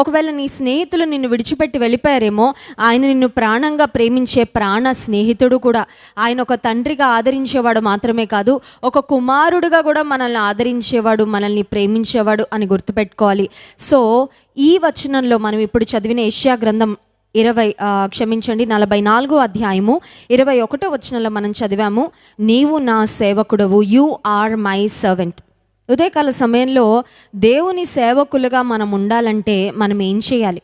ఒకవేళ నీ స్నేహితులు నిన్ను విడిచిపెట్టి వెళ్ళిపోయారేమో, ఆయన నిన్ను ప్రాణంగా ప్రేమించే ప్రాణ స్నేహితుడు కూడా. ఆయన ఒక తండ్రిగా ఆదరించేవాడు మాత్రమే కాదు, ఒక కుమారుడుగా కూడా మనల్ని ఆదరించేవాడు, మనల్ని ప్రేమించేవాడు అని గుర్తుపెట్టుకోవాలి. సో ఈ వచనంలో మనం ఇప్పుడు చదివిన యెషయా గ్రంథం 44 అధ్యాయము 21 వచనంలో మనం చదివాము, నీవు నా సేవకుడవు, యు ఆర్ మై సర్వెంట్. ఉదయకాల సమయంలో దేవుని సేవకులుగా మనం ఉండాలంటే మనం ఏం చేయాలి?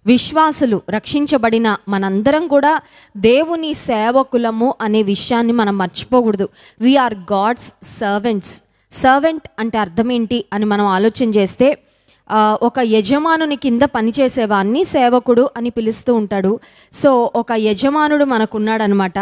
విశ్వాసులు, రక్షించబడిన మనందరం కూడా దేవుని సేవకులము అనే విషయాన్ని మనం మర్చిపోకూడదు. We are God's servants. సర్వెంట్ అంటే అర్థం ఏంటి అని మనం ఆలోచన చేస్తే, ఒక యజమానుని కింద పనిచేసేవాన్ని సేవకుడు అని పిలుస్తూ ఉంటాడు. సో ఒక యజమానుడు మనకున్నాడనమాట.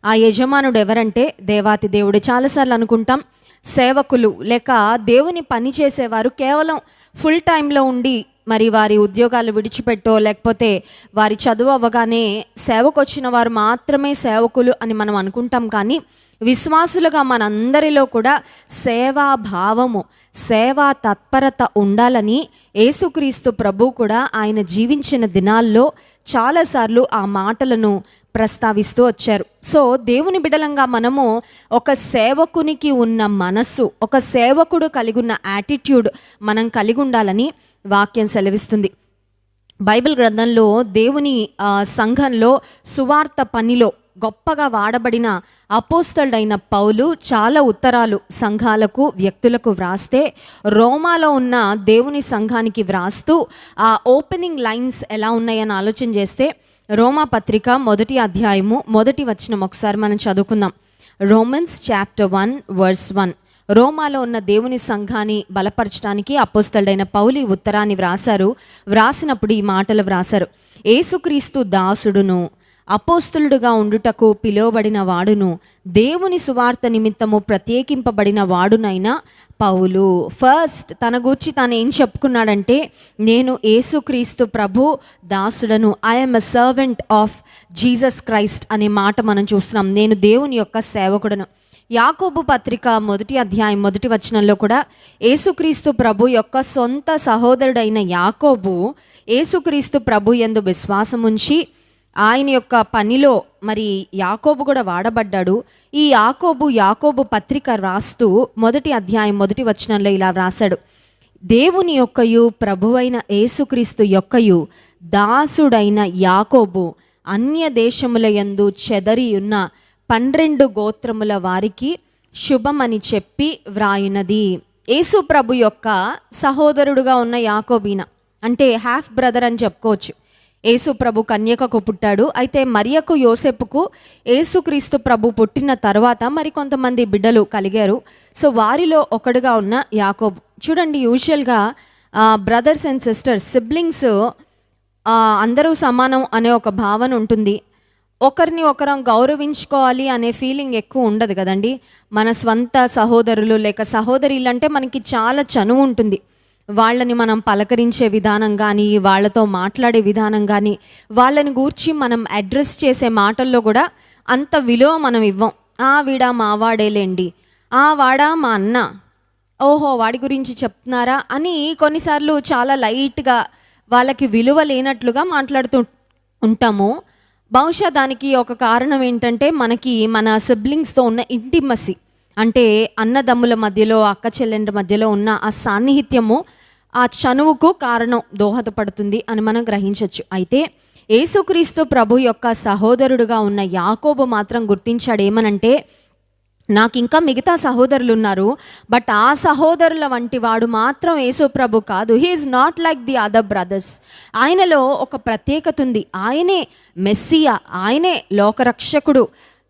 ఆ యజమానుడు ఎవరంటే దేవాతి దేవుడు. చాలాసార్లు అనుకుంటాం సేవకులు లేక దేవుని పని చేసేవారు కేవలం ఫుల్ టైంలో ఉండి మరి వారి ఉద్యోగాలు విడిచిపెట్టో లేకపోతే వారి చదువు అవ్వగానే సేవకు వచ్చిన వారు మాత్రమే సేవకులు అని మనం అనుకుంటాం. కానీ విశ్వాసులుగా మనందరిలో కూడా సేవా భావము, సేవా తత్పరత ఉండాలని యేసుక్రీస్తు ప్రభు కూడా ఆయన జీవించిన దినాల్లో చాలాసార్లు ఆ మాటలను ప్రస్తావిస్తూ వచ్చారు. సో దేవుని బిడ్డలంగా మనము ఒక సేవకునికి ఉన్న మనస్సు, ఒక సేవకుడు కలిగి ఉన్న యాటిట్యూడ్ మనం కలిగి ఉండాలని వాక్యం సెలవిస్తుంది. బైబిల్ గ్రంథంలో దేవుని సంఘంలో సువార్త పనిలో గొప్పగా వాడబడిన అపోస్తలుడైన పౌలు చాలా ఉత్తరాలు సంఘాలకు, వ్యక్తులకు వ్రాస్తే, రోమాలో ఉన్న దేవుని సంఘానికి వ్రాస్తూ ఆ ఓపెనింగ్ లైన్స్ ఎలా ఉన్నాయని ఆలోచన చేస్తే, రోమా పత్రిక 1వ అధ్యాయము 1వ వచనం ఒకసారి మనం చదువుకుందాం. Romans chapter 1:1. రోమాలో ఉన్న దేవుని సంఘాన్ని బలపరచడానికి అపోస్తలుడైన పౌలు ఉత్తరాన్ని వ్రాసినప్పుడు ఈ మాటలు వ్రాసారు. యేసుక్రీస్తు దాసుడును అపోస్తలుడుగా ఉండుటకు పిలువబడిన వాడును దేవుని సువార్త నిమిత్తము ప్రత్యేకింపబడిన వాడునైన పౌలు. ఫస్ట్ తన గురించి తాను ఏం చెప్పుకున్నాడంటే, నేను యేసుక్రీస్తు ప్రభు దాసుడను, I'm a servant of Jesus Christ అనే మాట మనం చూస్తున్నాం. నేను దేవుని యొక్క సేవకుడను. యాకోబు పత్రిక 1వ అధ్యాయం 1వ వచనంలో కూడా యేసుక్రీస్తు ప్రభు యొక్క సొంత సహోదరుడైన యాకోబు యేసుక్రీస్తు ప్రభు యందు విశ్వాసముంచి ఆయన యొక్క పనిలో మరి యాకోబు కూడా వాడబడ్డాడు. ఈ యాకోబు పత్రిక రాస్తూ 1వ అధ్యాయం 1వ వచనంలో ఇలా వ్రాసాడు, దేవుని యొక్కయు ప్రభువైన యేసుక్రీస్తు యొక్కయు దాసుడైన యాకోబు అన్య దేశముల యందు చెదరి ఉన్న 12 గోత్రముల వారికి శుభమని చెప్పి వ్రాయినది. యేసు ప్రభు యొక్క సహోదరుడుగా ఉన్న యాకోబీన అంటే హాఫ్ బ్రదర్ అని చెప్పుకోవచ్చు. యేసు ప్రభు కన్యకకు పుట్టాడు. అయితే మరియకు, యోసేపుకు యేసుక్రీస్తు ప్రభు పుట్టిన తర్వాత మరి కొంతమంది బిడ్డలు కలిగారు. సో వారిలో ఒకడుగా ఉన్న యాకోబు. చూడండి, యూజువల్గా బ్రదర్స్ అండ్ సిస్టర్స్, సిబ్లింగ్స్ అందరూ సమానం అనే ఒక భావన ఉంటుంది. ఒకరిని ఒకరం గౌరవించుకోవాలి అనే ఫీలింగ్ ఎక్కువ ఉండదు కదండి. మన స్వంత సహోదరులు లేక సహోదరులు అంటే మనకి చాలా చనువు ఉంటుంది. వాళ్ళని మనం పలకరించే విధానం కానీ, వాళ్ళతో మాట్లాడే విధానం కానీ, వాళ్ళని గూర్చి మనం అడ్రస్ చేసే మాటల్లో కూడా అంత విలువ మనం ఇవ్వం. వీడా మా వాడేలేండి, వాడా మా అన్న, ఓహో వాడి గురించి చెప్తున్నారా అని కొన్నిసార్లు చాలా లైట్గా వాళ్ళకి విలువ లేనట్లుగా మాట్లాడుతూ ఉంటాము. బహుశా దానికి ఒక కారణం ఏంటంటే మనకి మన సిబ్లింగ్స్తో ఉన్న ఇంటిమసీ, అంటే అన్నదమ్ముల మధ్యలో, అక్క చెల్లెండ్ర మధ్యలో ఉన్న ఆ సాన్నిహిత్యము ఆ చనువుకు కారణం దోహదపడుతుంది అని మనం గ్రహించవచ్చు. అయితే యేసుక్రీస్తు ప్రభు యొక్క సహోదరుడుగా ఉన్న యాకోబు మాత్రం గుర్తించాడు ఏమనంటే, నాకు ఇంకా మిగతా సహోదరులు ఉన్నారు, బట్ ఆ సహోదరుల వంటి వాడు మాత్రం యేసు ప్రభు కాదు. He is not like the other brothers. ఆయనలో ఒక ప్రత్యేకత ఉంది. ఆయనే మెస్సియా, ఆయనే లోకరక్షకుడు.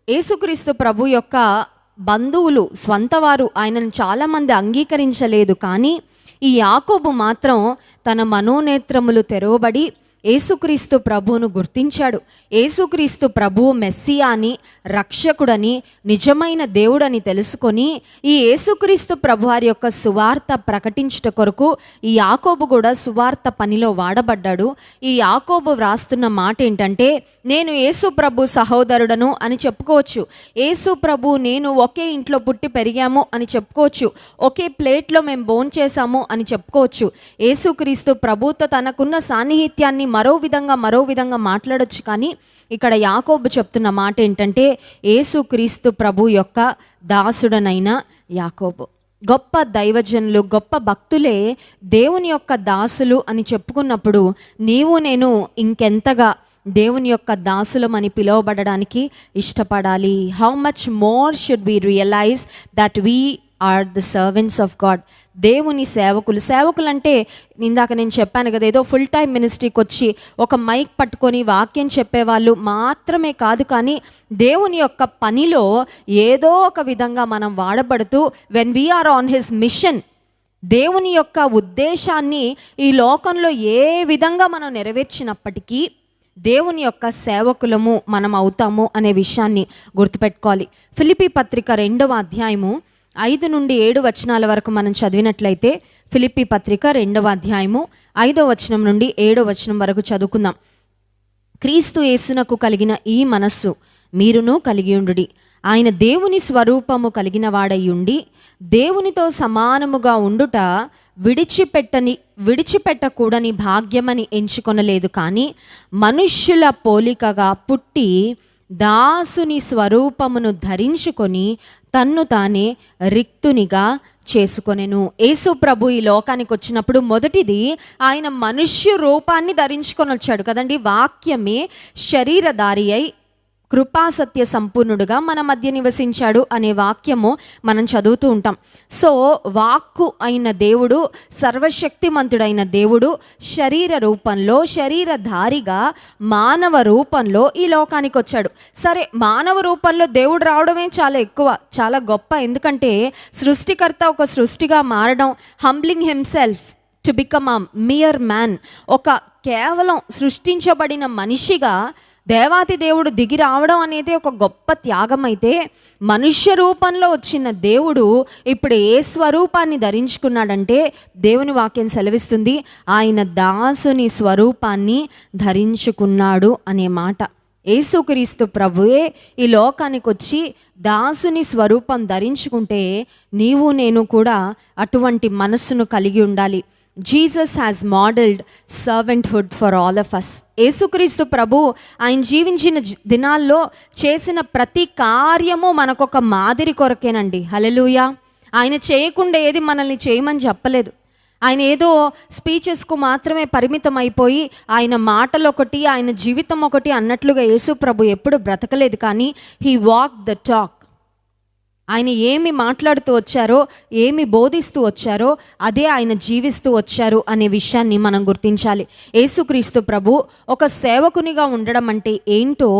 యేసుక్రీస్తు ప్రభు యొక్క బంధువులు, స్వంతవారు ఆయనను చాలామంది అంగీకరించలేదు. కానీ ఈ యాకోబు మాత్రం తన మనోనేత్రములు తెరవబడి యేసుక్రీస్తు ప్రభువును గుర్తించాడు. యేసుక్రీస్తు ప్రభువు మెస్సియా అని, రక్షకుడని, నిజమైన దేవుడని తెలుసుకొని ఈ యేసుక్రీస్తు ప్రభువారి యొక్క సువార్త ప్రకటించుట కొరకు ఈ యాకోబు కూడా సువార్త పనిలో వాడబడ్డాడు. ఈ యాకోబు వ్రాస్తున్న మాట ఏంటంటే, నేను యేసు ప్రభు సహోదరుడను అని చెప్పుకోవచ్చు. యేసు ప్రభు నేను ఒకే ఇంట్లో పుట్టి పెరిగాము అని చెప్పుకోవచ్చు. ఒకే ప్లేట్లో మేము భోంచేసాము అని చెప్పుకోవచ్చు. యేసుక్రీస్తు ప్రభుతో తనకున్న సాన్నిహిత్యాన్ని మరో విధంగా మాట్లాడొచ్చు. కానీ ఇక్కడ యాకోబు చెప్తున్న మాట ఏంటంటే, యేసుక్రీస్తు ప్రభు యొక్క దాసుడనైన యాకోబు. గొప్ప దైవజనులు, గొప్ప భక్తులే దేవుని యొక్క దాసులు అని చెప్పుకున్నప్పుడు నీవు నేను ఇంకెంతగా దేవుని యొక్క దాసులమని పిలువబడడానికి ఇష్టపడాలి. How much more should we realize that we are the servants of God. దేవుని సేవకులు అంటే ఇందాక నేను చెప్పాను కదా, ఏదో ఫుల్ టైం మినిస్ట్రీకి వచ్చి ఒక మైక్ పట్టుకొని వాక్యం చెప్పేవాళ్ళు మాత్రమే కాదు, కానీ దేవుని యొక్క పనిలో ఏదో ఒక విధంగా మనం వాడబడుతూ when we are on his mission, దేవుని యొక్క ఉద్దేశాన్ని ఈ లోకంలో ఏ విధంగా మనం నెరవేర్చినప్పటికీ దేవుని యొక్క సేవకులము మనం అవుతాము అనే విషయాన్ని గుర్తుపెట్టుకోవాలి. ఫిలిప్పీ పత్రిక 2వ అధ్యాయము 5 నుండి 7 వచనాల వరకు మనం చదివినట్లయితే, ఫిలిప్పీ పత్రిక 2వ అధ్యాయము 5వ వచనం నుండి 7వ వచనం వరకు చదువుకుందాం. క్రీస్తు యేసునకు కలిగిన ఈ మనస్సు మీరును కలిగి ఉండుడి. ఆయన దేవుని స్వరూపము కలిగిన వాడై ఉండి దేవునితో సమానముగా ఉండుట విడిచిపెట్టకూడని భాగ్యమని ఎంచుకొనలేదు, కానీ మనుష్యుల పోలికగా పుట్టి దాసుని స్వరూపమును ధరించుకొని తన్ను తానే రిక్తునిగా చేసుకొనెను. యేసు ప్రభు ఈ లోకానికి వచ్చినప్పుడు మొదటిది ఆయన మనుష్య రూపాన్ని ధరించుకొని వచ్చాడు కదండి. వాక్యమే శరీరధారి అయి కృపాసత్య సంపూర్ణుడుగా మన మధ్య నివసించాడు అనే వాక్యము మనం చదువుతూ ఉంటాం. సో వాక్కు అయిన దేవుడు, సర్వశక్తిమంతుడైన దేవుడు శరీర రూపంలో, శరీరధారిగా మానవ రూపంలో ఈ లోకానికి వచ్చాడు. సరే, మానవ రూపంలో దేవుడు రావడమే చాలా ఎక్కువ, చాలా గొప్ప. ఎందుకంటే సృష్టికర్త ఒక సృష్టిగా మారడం, humbling himself to become a mere man, ఒక కేవలం సృష్టించబడిన మనిషిగా దేవాతి దేవుడు దిగి రావడం అనేది ఒక గొప్ప త్యాగం. అయితే మనుష్య రూపంలో వచ్చిన దేవుడు ఇప్పుడు ఏ స్వరూపాన్ని ధరించుకున్నాడంటే, దేవుని వాక్యం సెలవిస్తుంది ఆయన దాసుని స్వరూపాన్ని ధరించుకున్నాడు అనే మాట. యేసుక్రీస్తు ప్రభువే ఈ లోకానికి వచ్చి దాసుని స్వరూపం ధరించుకుంటే నీవు నేను కూడా అటువంటి మనస్సును కలిగి ఉండాలి. Jesus has modelled servanthood for all of us. Yesu Kristu ప్రభు ఆయన జీవించిన దినాల్లో చేసిన ప్రతి కార్యము మనకొక మాదిరి కొరకేనండి. హల్లెలూయా. ఆయన చేయకుండా ఏది మనల్ని చేయమని చెప్పలేదు. ఆయన ఏదో స్పీచెస్కు మాత్రమే పరిమితం అయిపోయి ఆయన మాటలు ఒకటి, ఆయన జీవితం ఒకటి అన్నట్లుగా యేసు ప్రభు ఎప్పుడు బ్రతకలేదు. కానీ హీ వాక్ ద టాక్. ఆయన ఏమి మాట్లాడుతూ వచ్చారో, ఏమి బోధిస్తూ వచ్చారో అదే ఆయన జీవిస్తూ వచ్చారు అనే విషయాన్ని మనం గుర్తించాలి. యేసుక్రీస్తు ప్రభు ఒక సేవకునిగా ఉండడం అంటే ఏంటో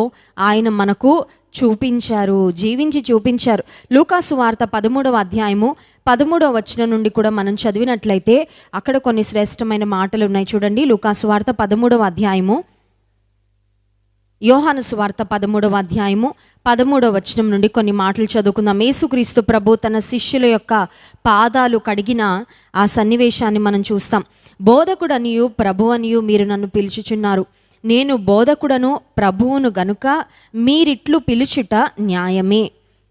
ఆయన మనకు చూపించారు, జీవించి చూపించారు. లూకాసు వార్త 13వ అధ్యాయము 13వ వచనం నుండి కూడా మనం చదివినట్లయితే అక్కడ కొన్ని శ్రేష్టమైన మాటలు ఉన్నాయి. చూడండి, లూకాసు వార్త 13వ అధ్యాయము, యోహాను సువార్త 13వ అధ్యాయము 13వ వచనం నుండి కొన్ని మాటలు చదువుకుందాం. యేసుక్రీస్తు ప్రభు తన శిష్యుల యొక్క పాదాలు కడిగిన ఆ సన్నివేశాన్ని మనం చూస్తాం. బోధకుడనియు ప్రభువనియు మీరు నన్ను పిలుచుచున్నారు. నేను బోధకుడను ప్రభువును గనుక మీరిట్లు పిలుచుట న్యాయమే.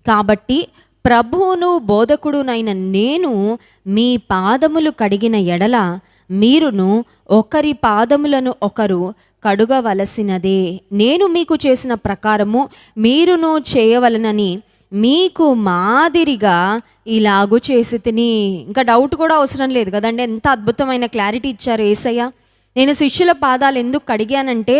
కాబట్టి ప్రభువును బోధకుడునైన నేను మీ పాదములు కడిగిన ఎడల మీరును ఒకరి పాదములను ఒకరు కడుగవలసినదే. నేను మీకు చేసిన ప్రకారము మీరును చేయవలనని మీకు మాదిరిగా ఇలాగు చేసి తిని. ఇంకా డౌట్ కూడా అవసరం లేదు కదండి, ఎంత అద్భుతమైన క్లారిటీ ఇచ్చారు యేసయ్య. నేను శిష్యుల పాదాలు ఎందుకు కడిగానంటే,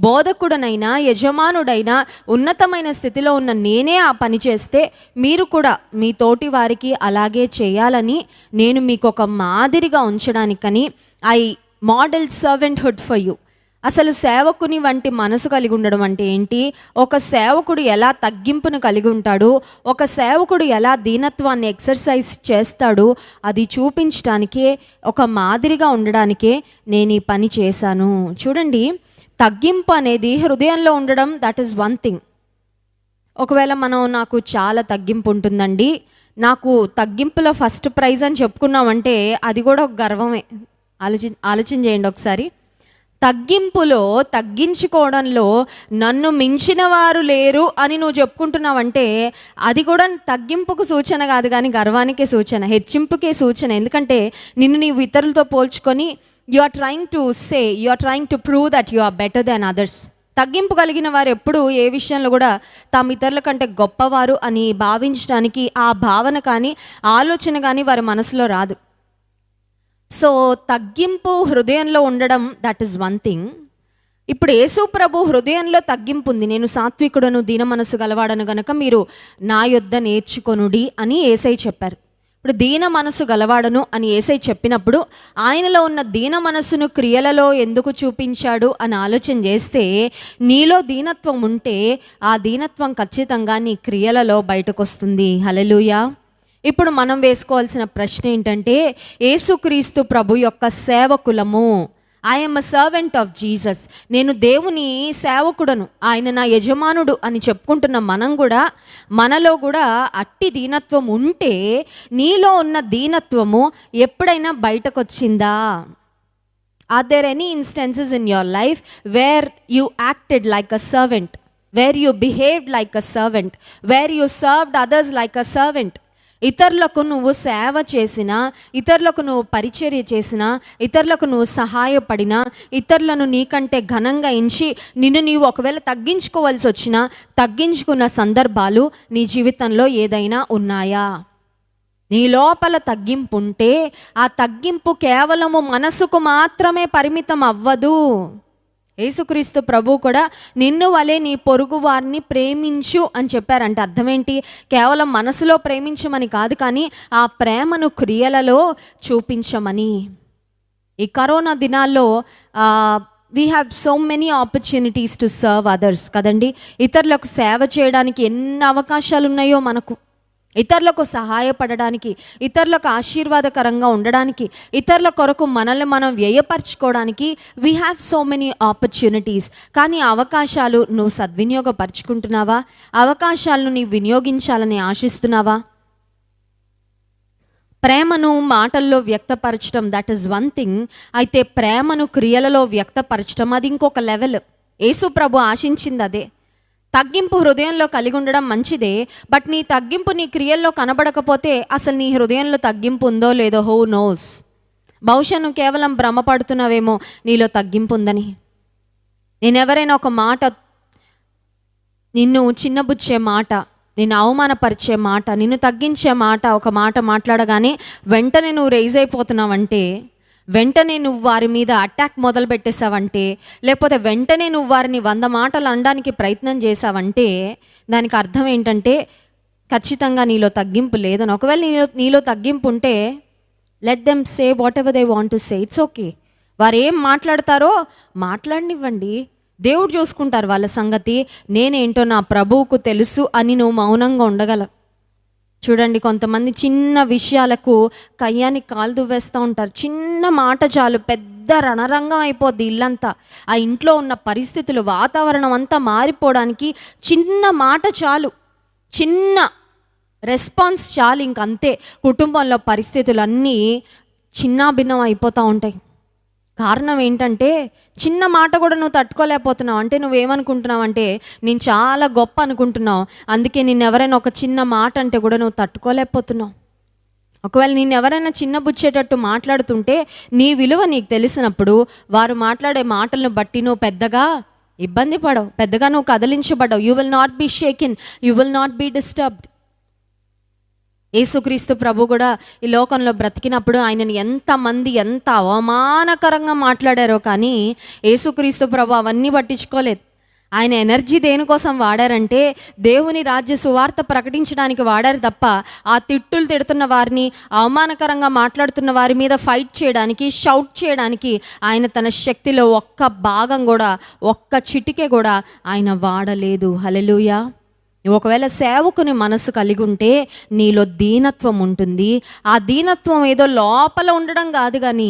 బోధకుడనైనా యజమానుడైనా ఉన్నతమైన స్థితిలో ఉన్న నేనే ఆ పని చేస్తే మీరు కూడా మీ తోటి వారికి అలాగే చేయాలని నేను మీకు ఒక మాదిరిగా ఉంచడానికని ఐ మోడల్ సర్వెంట్హుడ్ ఫర్ యూ. అసలు సేవకుని వంటి మనసు కలిగి ఉండడం అంటే ఏంటి? ఒక సేవకుడు ఎలా తగ్గింపును కలిగి ఉంటాడు, ఒక సేవకుడు ఎలా దీనత్వాన్ని ఎక్సర్సైజ్ చేస్తాడు, అది చూపించడానికే, ఒక మాదిరిగా ఉండడానికే నేను ఈ పని చేశాను. చూడండి, తగ్గింపు అనేది హృదయంలో ఉండడం, దట్ ఈస్ వన్ థింగ్. ఒకవేళ నాకు చాలా తగ్గింపు ఉంటుందండి, నాకు తగ్గింపులో ఫస్ట్ ప్రైజ్ అని చెప్పుకున్నామంటే అది కూడా ఒక గర్వమే. ఆలోచన చేయండి ఒకసారి. తగ్గింపులో, తగ్గించుకోవడంలో నన్ను మించిన వారు లేరు అని నువ్వు చెప్పుకుంటున్నావంటే అది కూడా తగ్గింపుకు సూచన కాదు, కానీ గర్వానికే సూచన, హెచ్చింపుకే సూచన. ఎందుకంటే నిన్ను నీవు ఇతరులతో పోల్చుకొని you are trying to prove that you are better than others. తగ్గింపు కలిగిన వారు ఎప్పుడు ఏ విషయంలో కూడా తాము ఇతరుల కంటే గొప్పవారు అని భావించడానికి ఆ భావన కానీ ఆలోచన కానీ వారి మనసులో రాదు. సో తగ్గింపు హృదయంలో ఉండడం, దట్ ఈస్ వన్ థింగ్. ఇప్పుడు యేసు ప్రభు హృదయంలో తగ్గింపు ఉంది. నేను సాత్వికుడను, దీన మనసు గలవాడను గనక మీరు నా యొద్ద నేర్చుకొనుడి అని యేసయ్య చెప్పారు. ఇప్పుడు దీన మనసు గలవాడను అని యేసయ్య చెప్పినప్పుడు ఆయనలో ఉన్న దీన మనసును క్రియలలో ఎందుకు చూపించాడు అని ఆలోచన చేస్తే, నీలో దీనత్వం ఉంటే ఆ దీనత్వం ఖచ్చితంగా నీ క్రియలలో బయటకు వస్తుంది. హల్లెలూయా. ఇప్పుడు మనం వేసుకోవాల్సిన ప్రశ్న ఏంటంటే, యేసుక్రీస్తు ప్రభు యొక్క సేవకులము. I'm a servant of Jesus. నేను దేవుని సేవకుడను, ఆయన నా యజమానుడు అని చెప్పుకుంటున్న మనం కూడా, మనలో కూడా అట్టి దీనత్వం ఉంటే నీలో ఉన్న దీనత్వము ఎప్పుడైనా బయటకు వచ్చిందా? Are there any instances in your life where you acted like a servant, where you behaved like a servant, where you served others like a servant? ఇతరులకు నువ్వు సేవ చేసినా, ఇతరులకు నువ్వు పరిచర్య చేసినా, ఇతరులకు నువ్వు సహాయపడినా, ఇతరులను నీకంటే ఘనంగా ఎంచి నిన్ను నీవు ఒకవేళ తగ్గించుకోవాల్సి వచ్చినా తగ్గించుకున్న సందర్భాలు నీ జీవితంలో ఏదైనా ఉన్నాయా? నీ లోపల తగ్గింపు ఉంటే ఆ తగ్గింపు కేవలము మనసుకు మాత్రమే పరిమితం అవ్వదు. యేసుక్రీస్తు ప్రభు కూడా నిన్ను వలె నీ పొరుగు వారిని ప్రేమించు అని చెప్పారంటే అర్థం ఏంటి? కేవలం మనసులో ప్రేమించమని కాదు, కానీ ఆ ప్రేమను క్రియలలో చూపించమని. ఈ కరోనా దినాల్లో we have so many opportunities to serve others కదండి. ఇతరులకు సేవ చేయడానికి ఎన్ని అవకాశాలు ఉన్నాయో మనకు, ఇతరులకు సహాయపడడానికి, ఇతరులకు ఆశీర్వాదకరంగా ఉండడానికి, ఇతరుల కొరకు మనల్ని మనం వ్యయపరచుకోవడానికి we have so many opportunities. కానీ అవకాశాలు నువ్వు సద్వినియోగపరుచుకుంటున్నావా? అవకాశాలను నీవు వినియోగించాలని ఆశిస్తున్నావా? ప్రేమను మాటల్లో వ్యక్తపరచడం, దట్ ఈస్ వన్ థింగ్. అయితే ప్రేమను క్రియలలో వ్యక్తపరచడం అది ఇంకొక లెవెల్. యేసు ప్రభు ఆశించింది అదే. తగ్గింపు హృదయంలో కలిగి ఉండడం మంచిదే, బట్ నీ తగ్గింపు నీ క్రియల్లో కనబడకపోతే అసలు నీ హృదయంలో తగ్గింపు ఉందో లేదో హూ నోస్. బహుశా నువ్వు కేవలం భ్రమపడుతున్నావేమో నీలో తగ్గింపు ఉందని. నేనెవరైనా ఒక మాట, నిన్ను చిన్నబుచ్చే మాట, నిన్ను అవమానపరిచే మాట, నిన్ను తగ్గించే మాట, ఒక మాట మాట్లాడగానే వెంటనే నువ్వు రైజ్ అయిపోతున్నావంటే, వెంటనే నువ్వు వారి మీద అటాక్ మొదలు పెట్టేశావంటే, లేకపోతే వెంటనే నువ్వు వారిని 100 మాటలు అనడానికి ప్రయత్నం చేశావంటే దానికి అర్థం ఏంటంటే ఖచ్చితంగా నీలో తగ్గింపు లేదని. ఒకవేళ నీలో తగ్గింపు ఉంటే let them say what ever they want to say, it's okay. వారు ఏం మాట్లాడతారో మాట్లాడనివ్వండి, దేవుడు చూసుకుంటారు వాళ్ళ సంగతి. నేనేంటో నా ప్రభువుకు తెలుసు అని నువ్వు మౌనంగా ఉండగలవు. చూడండి, కొంతమంది చిన్న విషయాలకు కయ్యానికి కాలు దువ్వేస్తూ ఉంటారు. చిన్న మాట చాలు పెద్ద రణరంగం అయిపోద్ది ఇల్లంతా. ఆ ఇంట్లో ఉన్న పరిస్థితులు, వాతావరణం అంతా మారిపోవడానికి చిన్న మాట చాలు, చిన్న రెస్పాన్స్ చాలు, ఇంకంతే కుటుంబంలో పరిస్థితులు అన్నీ చిన్నాభిన్నం అయిపోతూ ఉంటాయి. కారణం ఏంటంటే చిన్న మాట కూడా నువ్వు తట్టుకోలేకపోతున్నావు. అంటే నువ్వేమనుకుంటున్నావు అంటే నేను చాలా గొప్ప అనుకుంటున్నావు, అందుకే నిన్ను ఎవరైనా ఒక చిన్న మాట అంటే కూడా నువ్వు తట్టుకోలేకపోతున్నావు. ఒకవేళ నిన్ను ఎవరైనా చిన్నబుచ్చేటట్టు మాట్లాడుతుంటే నీ విలువ నీకు తెలిసినప్పుడు వారు మాట్లాడే మాటలను బట్టి నువ్వు పెద్దగా ఇబ్బంది పడవు, పెద్దగా నువ్వు కదిలించబడవు. You will not be shaken, you will not be disturbed. Yesu Kristu ప్రభు కూడా ఈ లోకంలో బ్రతికినప్పుడు ఆయనని ఎంతమంది ఎంత అవమానకరంగా మాట్లాడారో, కానీ యేసుక్రీస్తు ప్రభు అవన్నీ పట్టించుకోలేదు. ఆయన ఎనర్జీ దేనికోసం వాడారంటే దేవుని రాజ్య సువార్త ప్రకటించడానికి వాడారు తప్ప ఆ తిట్టులు తిడుతున్న వారిని, అవమానకరంగా మాట్లాడుతున్న వారి మీద ఫైట్ చేయడానికి, షౌట్ చేయడానికి ఆయన తన శక్తిలో ఒక్క భాగం కూడా, ఒక్క చిటికె కూడా ఆయన వాడలేదు. హల్లెలూయా. ఒకవేళ సేవకుని మనసు కలిగి ఉంటే నీలో దీనత్వం ఉంటుంది. ఆ దీనత్వం ఏదో లోపల ఉండడం కాదు, కానీ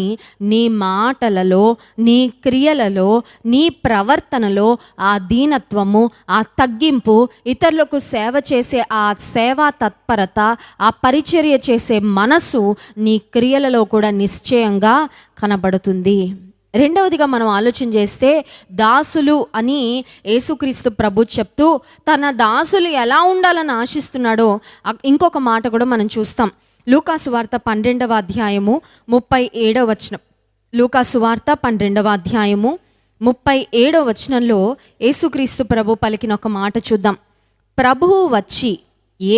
నీ మాటలలో, నీ క్రియలలో, నీ ప్రవర్తనలో ఆ దీనత్వము, ఆ తగ్గింపు, ఇతరులకు సేవ చేసే ఆ సేవా తత్పరత, ఆ పరిచర్య చేసే మనసు నీ క్రియలలో కూడా నిశ్చయంగా కనబడుతుంది. రెండవదిగా మనం ఆలోచన చేస్తే, దాసులు అని యేసుక్రీస్తు ప్రభు చెప్తూ తన దాసులు ఎలా ఉండాలని ఆశిస్తున్నాడో ఇంకొక మాట కూడా మనం చూస్తాం. లూకాసు వార్త 12వ అధ్యాయము 37వ వచనం. లూకాసు వార్త 12వ అధ్యాయము 37వ వచనంలో యేసుక్రీస్తు ప్రభు పలికిన ఒక మాట చూద్దాం. ప్రభువు వచ్చి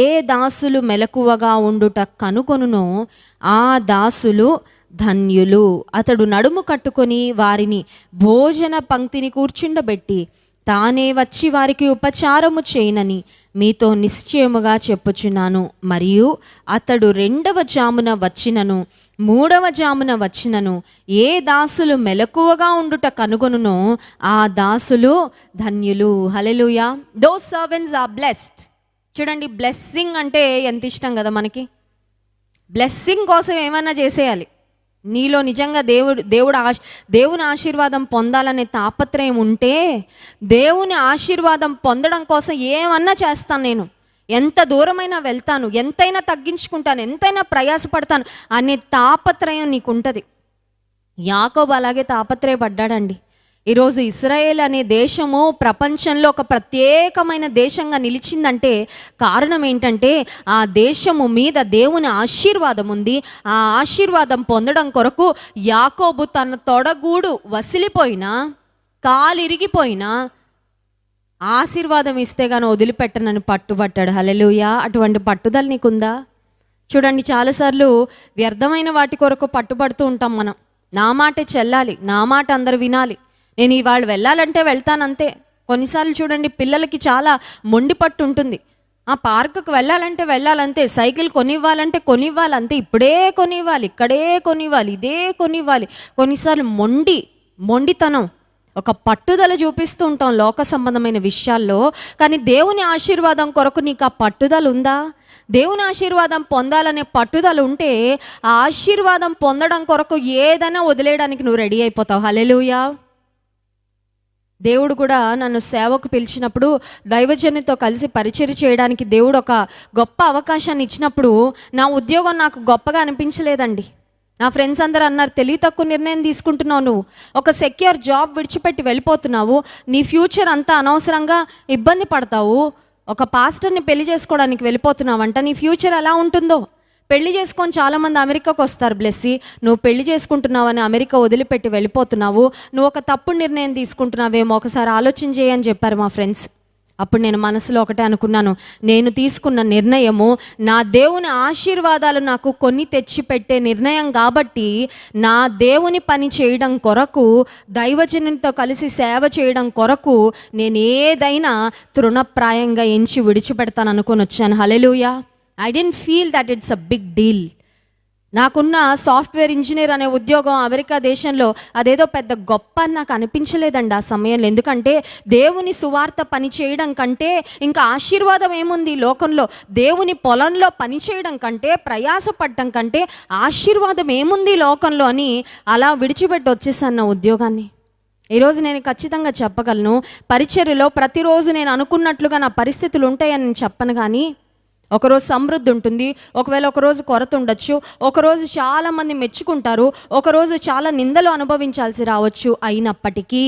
ఏ దాసులు మెలకువగా ఉండుట కనుగొనునో ఆ దాసులు ధన్యులు. అతడు నడుము కట్టుకొని వారిని భోజన పంక్తిని కూర్చుండబెట్టి తానే వచ్చి వారికి ఉపచారము చేయనని మీతో నిశ్చయముగా చెప్పుచున్నాను. మరియు అతడు 2వ జామున వచ్చినను 3వ జామున వచ్చినను ఏ దాసులు మెలకువగా ఉండుట కనుగొనునో ఆ దాసులు ధన్యులు. హల్లెలూయా. Those servants are blessed. చూడండి, బ్లెస్సింగ్ అంటే ఎంత ఇష్టం కదా మనకి. బ్లెస్సింగ్ కోసం ఏమన్నా చేసేయాలి. నీలో నిజంగా దేవుని ఆశీర్వాదం పొందాలనే తాపత్రయం ఉంటే, దేవుని ఆశీర్వాదం పొందడం కోసం ఏమన్నా చేస్తాను, నేను ఎంత దూరమైనా వెళ్తాను, ఎంతైనా తగ్గించుకుంటాను, ఎంతైనా ప్రయాసపడతాను అనే తాపత్రయం నీకుంటుంది. యాకోబు అలాగే తాపత్రయపడ్డాడండి. ఈరోజు ఇశ్రాయేల్ అనే దేశము ప్రపంచంలో ఒక ప్రత్యేకమైన దేశంగా నిలిచిందంటే కారణం ఏంటంటే, ఆ దేశము మీద దేవుని ఆశీర్వాదం ఉంది. ఆ ఆశీర్వాదం పొందడం కొరకు యాకోబు తన తొడగూడు వసిలిపోయినా, కాలు ఇరిగిపోయినా ఆశీర్వాదం ఇస్తే గాని వదిలిపెట్టనని పట్టుబట్టాడు. హల్లెలూయా. అటువంటి పట్టుదల నీకుందా? చూడండి, చాలాసార్లు వ్యర్థమైన వాటి కొరకు పట్టుబడుతూ ఉంటాం మనం. నా మాటే చెల్లాలి, నా మాట అందరు వినాలి, నేను ఇవాళ వెళ్ళాలంటే వెళ్తానంతే. కొన్నిసార్లు చూడండి, పిల్లలకి చాలా మొండి పట్టు ఉంటుంది. ఆ పార్కుకు వెళ్ళాలంటే వెళ్ళాలంతే, సైకిల్ కొనివ్వాలంటే కొనివ్వాలంతే, ఇప్పుడే కొనివ్వాలి, ఇక్కడే కొనివ్వాలి, ఇదే కొనివ్వాలి. కొన్నిసార్లు మొండితనం, ఒక పట్టుదల చూపిస్తూ ఉంటాం లోక సంబంధమైన విషయాల్లో. కానీ దేవుని ఆశీర్వాదం కొరకు నీకు ఆ పట్టుదల ఉందా? దేవుని ఆశీర్వాదం పొందాలనే పట్టుదల ఉంటే ఆ ఆశీర్వాదం పొందడం కొరకు ఏదైనా వదిలేయడానికి నువ్వు రెడీ అయిపోతావు. హల్లెలూయా. దేవుడు కూడా నన్ను సేవకు పిలిచినప్పుడు, దైవజనునితో కలిసి పరిచర్య చేయడానికి దేవుడు ఒక గొప్ప అవకాశాన్ని ఇచ్చినప్పుడు నా ఉద్యోగం నాకు గొప్పగా అనిపించలేదండి. నా ఫ్రెండ్స్ అందరూ అన్నారు, తెలివి తక్కువ నిర్ణయం తీసుకుంటున్నావు, నువ్వు ఒక సెక్యూర్ జాబ్ విడిచిపెట్టి వెళ్ళిపోతున్నావు, నీ ఫ్యూచర్ అంతా అనవసరంగా ఇబ్బంది పడతావు, ఒక పాస్టర్ని పెళ్లి చేసుకోవడానికి వెళ్ళిపోతున్నావంట, నీ ఫ్యూచర్ ఎలా ఉంటుందో. పెళ్లి చేసుకొని చాలామంది అమెరికాకు వస్తారు బ్లెస్సి, నువ్వు పెళ్లి చేసుకుంటున్నావని అమెరికా వదిలిపెట్టి వెళ్ళిపోతున్నావు, నువ్వు ఒక తప్పుడు నిర్ణయం తీసుకుంటున్నావేమో, ఒకసారి ఆలోచన చేయని చెప్పారు మా ఫ్రెండ్స్. అప్పుడు నేను మనసులో ఒకటే అనుకున్నాను, నేను తీసుకున్న నిర్ణయము నా దేవుని ఆశీర్వాదాలు నాకు కొన్ని తెచ్చిపెట్టే నిర్ణయం కాబట్టి నా దేవుని పని చేయడం కొరకు, దైవజనునితో కలిసి సేవ చేయడం కొరకు నేను ఏదైనా తృణప్రాయంగా ఎంచి విడిచిపెడతాను అనుకొని వచ్చాను. హల్లెలూయా. I didn't feel that it's a big deal. నాకున్న సాఫ్ట్వేర్ ఇంజనీర్ అనే ఉద్యోగం అమెరికా దేశంలో అదేదో పెద్ద గొప్ప అని నాకు అనిపించలేదండి ఆ సమయంలో. ఎందుకంటే దేవుని సువార్త పని చేయడం కంటే ఇంకా ఆశీర్వాదం ఏముంది లోకంలో? దేవుని పొలంలో పని చేయడం కంటే, ప్రయాసపడటం కంటే ఆశీర్వాదం ఏముంది లోకంలో అని అలా విడిచిపెట్టి వచ్చేసాను నా ఉద్యోగాన్ని. ఈరోజు నేను ఖచ్చితంగా చెప్పగలను, పరిచర్యలో ప్రతిరోజు నేను అనుకున్నట్లుగా నా పరిస్థితులు ఉంటాయని నేను చెప్పను, కానీ ఒకరోజు సమృద్ధి ఉంటుంది, ఒకవేళ ఒకరోజు కొరత ఉండొచ్చు, ఒకరోజు చాలామంది మెచ్చుకుంటారు, ఒకరోజు చాలా నిందలు అనుభవించాల్సి రావచ్చు. అయినప్పటికీ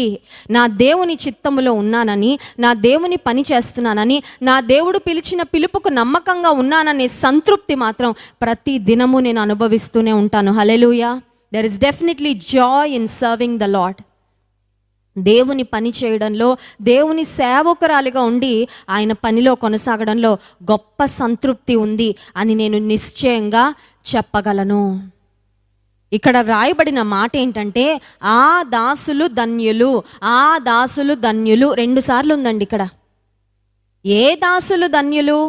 నా దేవుని చిత్తములో ఉన్నానని, నా దేవుని పని చేస్తున్నానని, నా దేవుడు పిలిచిన పిలుపుకు నమ్మకంగా ఉన్నాననే సంతృప్తి మాత్రం ప్రతి దినము నేను అనుభవిస్తూనే ఉంటాను. హల్లెలూయా. There is definitely joy in serving the Lord. దేవుని పని చేయడంలో, దేవుని సేవకురాలిగా ఉండి ఆయన పనిలో కొనసాగడంలో గొప్ప సంతృప్తి ఉంది అని నేను నిశ్చయంగా చెప్పగలను. ఇక్కడ రాయబడిన మాట ఏంటంటే ఆ దాసులు ధన్యులు, ఆ దాసులు ధన్యులు 2 సార్లు ఉందండి ఇక్కడ. ఏ దాసులు ధన్యులు,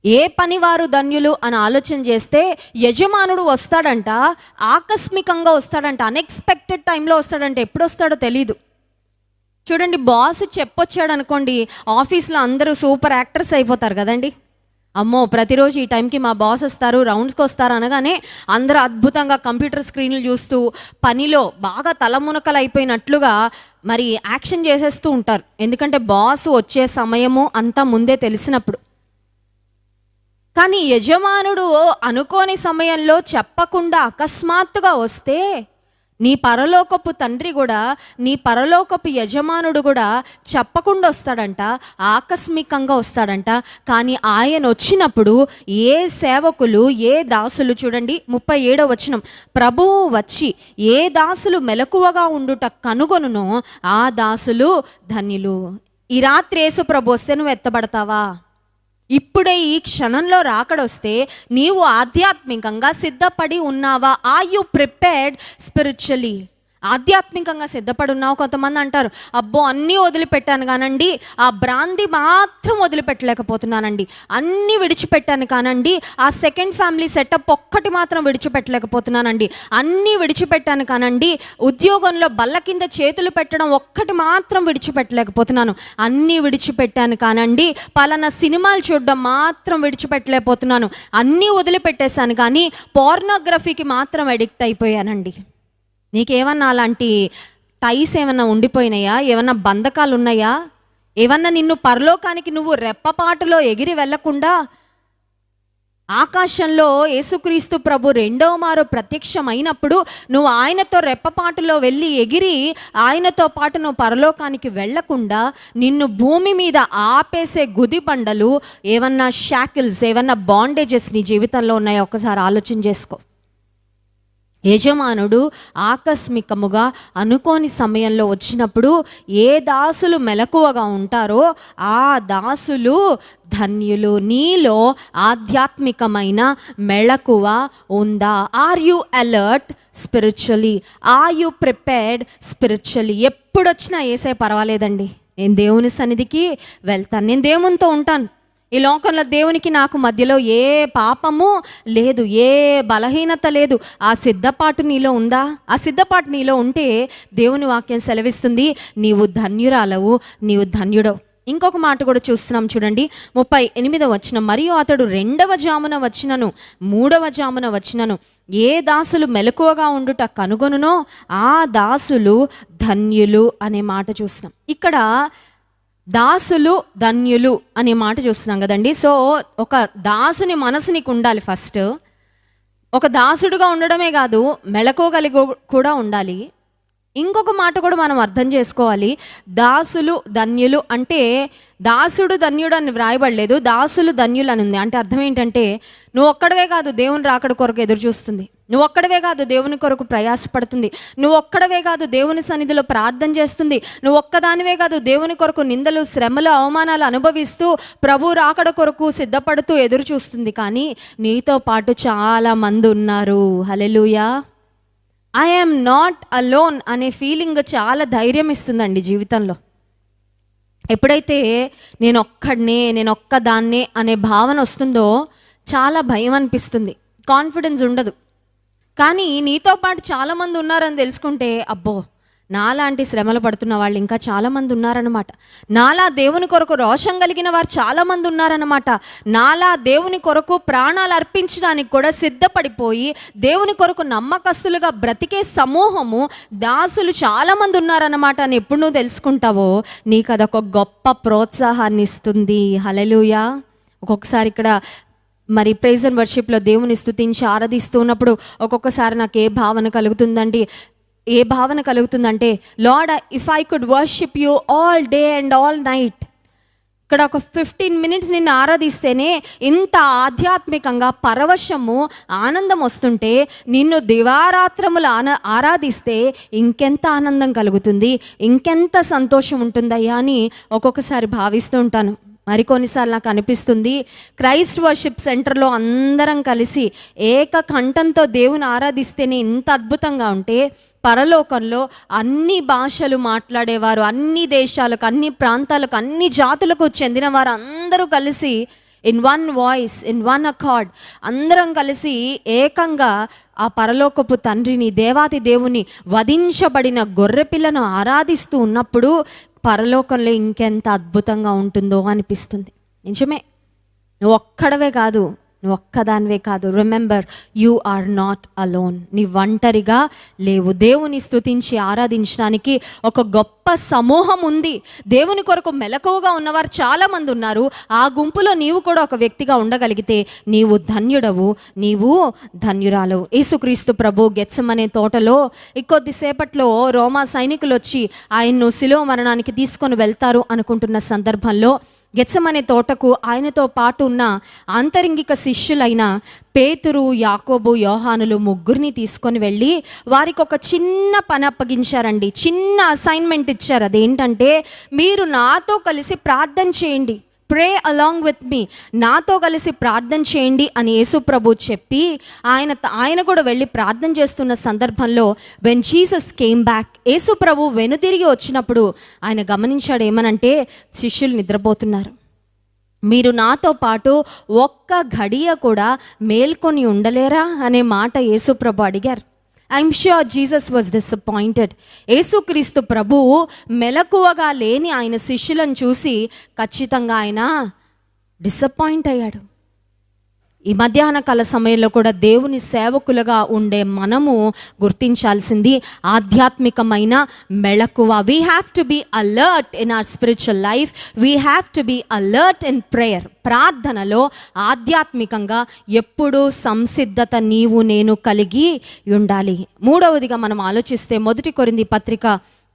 ఏ పనివారు ధన్యులు అని ఆలోచన చేస్తే యజమానుడు వస్తాడంట, ఆకస్మికంగా వస్తాడంట, అన్ఎక్స్పెక్టెడ్ టైంలో వస్తాడంట. ఎప్పుడు వస్తాడో తెలీదు. చూడండి, బాస్ చెప్పొచ్చాడు అనుకోండి, ఆఫీస్లో అందరూ సూపర్ యాక్టర్స్ అయిపోతారు కదండి. అమ్మో ప్రతిరోజు ఈ టైంకి మా బాస్ వస్తారు, రౌండ్స్కి వస్తారు అనగానే అందరూ అద్భుతంగా కంప్యూటర్ స్క్రీన్లు చూస్తూ పనిలో బాగా తలమునకలు అయిపోయినట్లుగా మరి యాక్షన్ చేసేస్తూ ఉంటారు. ఎందుకంటే బాస్ వచ్చే సమయము అంతా ముందే తెలిసినప్పుడు. కానీ యజమానుడు అనుకోని సమయంలో చెప్పకుండా అకస్మాత్తుగా వస్తే నీ పరలోకపు తండ్రి కూడా, నీ పరలోకపు యజమానుడు కూడా చెప్పకుండా వస్తాడంట, ఆకస్మికంగా వస్తాడంట. కానీ ఆయన వచ్చినప్పుడు ఏ సేవకులు, ఏ దాసులు, చూడండి 37వ వచనం, ప్రభువు వచ్చి ఏ దాసులు మెలకువగా ఉండుట కనుగొనునో ఆ దాసులు ధన్యులు. ఈ రాత్రి యేసు ప్రభు వస్తే నువ్వు ఎత్తబడతావా? ఇప్పుడే ఈ క్షణంలో రాకడొస్తే నీవు ఆధ్యాత్మికంగా సిద్ధపడి ఉన్నావా? Are you prepared spiritually? ఆధ్యాత్మికంగా సిద్ధపడి ఉన్నావు. కొంతమంది అంటారు, అబ్బో అన్నీ వదిలిపెట్టాను కానండి, ఆ బ్రాంతి మాత్రం వదిలిపెట్టలేకపోతున్నానండి, అన్నీ విడిచిపెట్టాను కానండి, ఆ సెకండ్ ఫ్యామిలీ సెటప్ ఒక్కటి మాత్రం విడిచిపెట్టలేకపోతున్నానండి, అన్నీ విడిచిపెట్టాను కానండి, ఉద్యోగంలో బల్ల కింద చేతులు పెట్టడం ఒక్కటి మాత్రం విడిచిపెట్టలేకపోతున్నాను, అన్నీ విడిచిపెట్టాను కానండి, పలానా సినిమాలు చూడడం మాత్రం విడిచిపెట్టలేకపోతున్నాను, అన్నీ వదిలిపెట్టేశాను కానీ పోర్నోగ్రఫీకి మాత్రం అడిక్ట్ అయిపోయానండి. నీకేమన్నా అలాంటి టైస్ ఏమన్నా ఉండిపోయినాయా? ఏమన్నా బంధకాలు ఉన్నాయా? ఏమన్నా నిన్ను పరలోకానికి నువ్వు రెప్పపాటులో ఎగిరి వెళ్లకుండా ఆకాశంలో యేసుక్రీస్తు ప్రభు 2వ మారు ప్రత్యక్షమైనప్పుడు నువ్వు ఆయనతో రెప్పపాటులో వెళ్ళి ఎగిరి ఆయనతో పాటు నువ్వు పరలోకానికి వెళ్లకుండా నిన్ను భూమి మీద ఆపేసే గుదిబండలు, ఏమన్నా షాకిల్స్, ఏమన్నా బాండేజెస్ నీ జీవితంలో ఉన్నాయో ఒకసారి ఆలోచన చేసుకో. యజమానుడు ఆకస్మికముగా అనుకోని సమయంలో వచ్చినప్పుడు ఏ దాసులు మెలకువగా ఉంటారో ఆ దాసులు ధన్యులు. నీలో ఆధ్యాత్మికమైన మెళకువ ఉందా? Are you alert spiritually? Are you prepared spiritually? ఎప్పుడొచ్చినా ఏసే పర్వాలేదండి, నేను దేవుని సన్నిధికి వెళ్తాను, నేను దేవునితో ఉంటాను. ఈ లోకంలో దేవునికి నాకు మధ్యలో ఏ పాపము లేదు, ఏ బలహీనత లేదు. ఆ సిద్ధపాటు నీలో ఉందా? ఆ సిద్ధపాటు నీలో ఉంటే దేవుని వాక్యం సెలవిస్తుంది, నీవు ధన్యురాలవు, నీవు ధన్యుడవు. ఇంకొక మాట కూడా చూస్తున్నాం చూడండి, 38వ వచనం, మరియు అతడు 2వ జామున వచ్చినను 3వ జామున వచ్చినను ఏ దాసులు మెలకువగా ఉండుట కనుగొనునో ఆ దాసులు ధన్యులు అనే మాట చూస్తున్నాం. ఇక్కడ దాసులు ధన్యులు అనే మాట చూస్తున్నాం కదండి. సో ఒక దాసుని మనసు నీకు ఉండాలి. ఫస్ట్ ఒక దాసుడుగా ఉండడమే కాదు, మెళకువగలిగి కూడా ఉండాలి. ఇంకొక మాట కూడా మనం అర్థం చేసుకోవాలి. దాసులు ధన్యులు అంటే దాసుడు ధన్యుడు అని వ్రాయబడలేదు, దాసులు ధన్యులు అని ఉంది. అంటే అర్థం ఏంటంటే నువ్వు ఒక్కడవే కాదు దేవుని రాకడ కొరకు ఎదురు చూస్తుంది, నువ్వు ఒక్కడవే కాదు దేవుని కొరకు ప్రయాసపడుతుంది, నువ్వు ఒక్కడవే కాదు దేవుని సన్నిధిలో ప్రార్థన చేస్తుంది, నువ్వు ఒక్కదానివే కాదు దేవుని కొరకు నిందలు, శ్రమలు, అవమానాలు అనుభవిస్తూ ప్రభు రాకడ కొరకు సిద్ధపడుతూ ఎదురు చూస్తుంది. కానీ నీతో పాటు చాలా మంది ఉన్నారు. హల్లెలూయా. ఐ యామ్ నాట్ అలోన్ అనే ఫీలింగ్ చాలా ధైర్యం ఇస్తుందండి జీవితంలో. ఎప్పుడైతే నేను ఒక్కదాన్నే అనే భావన వస్తుందో చాలా భయం అనిపిస్తుంది, కాన్ఫిడెన్స్ ఉండదు. కానీ నీతో పాటు చాలామంది ఉన్నారని తెలుసుకుంటే అబ్బో నాలాంటి శ్రమలు పడుతున్న వాళ్ళు ఇంకా చాలామంది ఉన్నారన్నమాట, నాలా దేవుని కొరకు రోషం కలిగిన వారు చాలామంది ఉన్నారన్నమాట, నాలా దేవుని కొరకు ప్రాణాలు అర్పించడానికి కూడా సిద్ధపడిపోయి దేవుని కొరకు నమ్మకస్తులుగా బ్రతికే సమూహము దాసులు చాలామంది ఉన్నారన్నమాట అని ఎప్పుడు నువ్వు తెలుసుకుంటావో నీకు అదొక గొప్ప ప్రోత్సాహాన్ని ఇస్తుంది. హల్లెలూయా. ఒక్కొక్కసారి ఇక్కడ మరి ప్రైజ్ అండ్ వర్షిప్లో దేవుని స్తుతించి ఆరాధిస్తూ ఉన్నప్పుడు ఒక్కొక్కసారి నాకు ఏ భావన కలుగుతుందంటే, Lord if I could worship you all day and all night. ఇక్కడ ఒక 15 మినిట్స్ నిన్ను ఆరాధిస్తేనే ఇంత ఆధ్యాత్మికంగా పరవశము, ఆనందం వస్తుంటే నిన్ను దివారాత్రములు ఆరాధిస్తే ఇంకెంత ఆనందం కలుగుతుంది, ఇంకెంత సంతోషం ఉంటుందయ్యా అని ఒక్కొక్కసారి భావిస్తూ ఉంటాను. మరికొన్నిసార్లు నాకు అనిపిస్తుంది, క్రైస్ట్ వర్షిప్ సెంటర్లో అందరం కలిసి ఏకకంఠంతో దేవుని ఆరాధిస్తేనే ఇంత అద్భుతంగా ఉంటే, పరలోకంలో అన్ని భాషలు మాట్లాడేవారు, అన్ని దేశాలకు, అన్ని ప్రాంతాలకు, అన్ని జాతులకు చెందిన వారు అందరూ కలిసి in one voice, in one accord, అందరం కలిసి ఏకంగా ఆ పరలోకపు తండ్రిని, దేవాతి దేవుని, వధించబడిన గొర్రెపిల్లను ఆరాధిస్తూ ఉన్నప్పుడు పరలోకంలో ఇంకెంత అద్భుతంగా ఉంటుందో అనిపిస్తుంది. నిజమే, నువ్వు ఒక్కడవే కాదు, నువ్వు ఒక్కదానివే కాదు. Remember, you are not alone. నీ ఒంటరిగా లేవు. దేవుని స్తుతించి ఆరాధించడానికి ఒక గొప్ప సమూహం ఉంది. దేవుని కొరకు మెలకువగా ఉన్నవారు చాలామంది ఉన్నారు. ఆ గుంపులో నీవు కూడా ఒక వ్యక్తిగా ఉండగలిగితే నీవు ధన్యుడవు, నీవు ధన్యురాలవు. యేసుక్రీస్తు ప్రభు గెత్సెమనే తోటలో కొద్దిసేపట్లో రోమా సైనికులు వచ్చి ఆయన్ను శిలువ మరణానికి తీసుకొని వెళ్తారు అనుకుంటున్న సందర్భంలో గెత్సెమనే తోటకు ఆయనతో పాటు ఉన్న ఆంతరంగిక శిష్యులైన పేతురు, యాకోబు, యోహానులు ముగ్గురిని తీసుకొని వెళ్ళి వారికి ఒక చిన్న పని అప్పగించారండి. చిన్న అసైన్మెంట్ ఇచ్చారు. అదేంటంటే, మీరు నాతో కలిసి ప్రార్థన చేయండి, ప్రే అలాంగ్ విత్ మీ, నాతో కలిసి ప్రార్థన చేయండి అని యేసు ప్రభు చెప్పి ఆయన కూడా వెళ్ళి ప్రార్థన చేస్తున్న సందర్భంలో వెన్ జీసస్ కేమ్ బ్యాక్, యేసు ప్రభు వెనుతిరిగి వచ్చినప్పుడు ఆయన గమనించాడు ఏమనంటే, శిష్యులు నిద్రపోతున్నారు, మీరు నాతో పాటు ఒక్క ఘడియ కూడా మేల్కొని ఉండలేరా అనే మాట యేసు ప్రభు అడిగారు. I'm sure Jesus was disappointed. యేసుక్రీస్తు ప్రభువు మెలకువగా లేని ఆయన శిష్యులను చూసి ఖచ్చితంగా ఆయన డిసప్పాయింట్ అయ్యాడు. ఈ మధ్యాహ్న కాల సమయంలో కూడా దేవుని సేవకులుగా ఉండే మనము గుర్తించాల్సింది ఆధ్యాత్మికమైన మెళకువ. We have to be alert in our spiritual life. We have to be alert in prayer. ప్రార్థనలో ఆధ్యాత్మికంగా ఎప్పుడూ సంసిద్ధత నీవు నేను కలిగి ఉండాలి. మూడవదిగా మనం ఆలోచిస్తే 1 కొరింథీ పత్రిక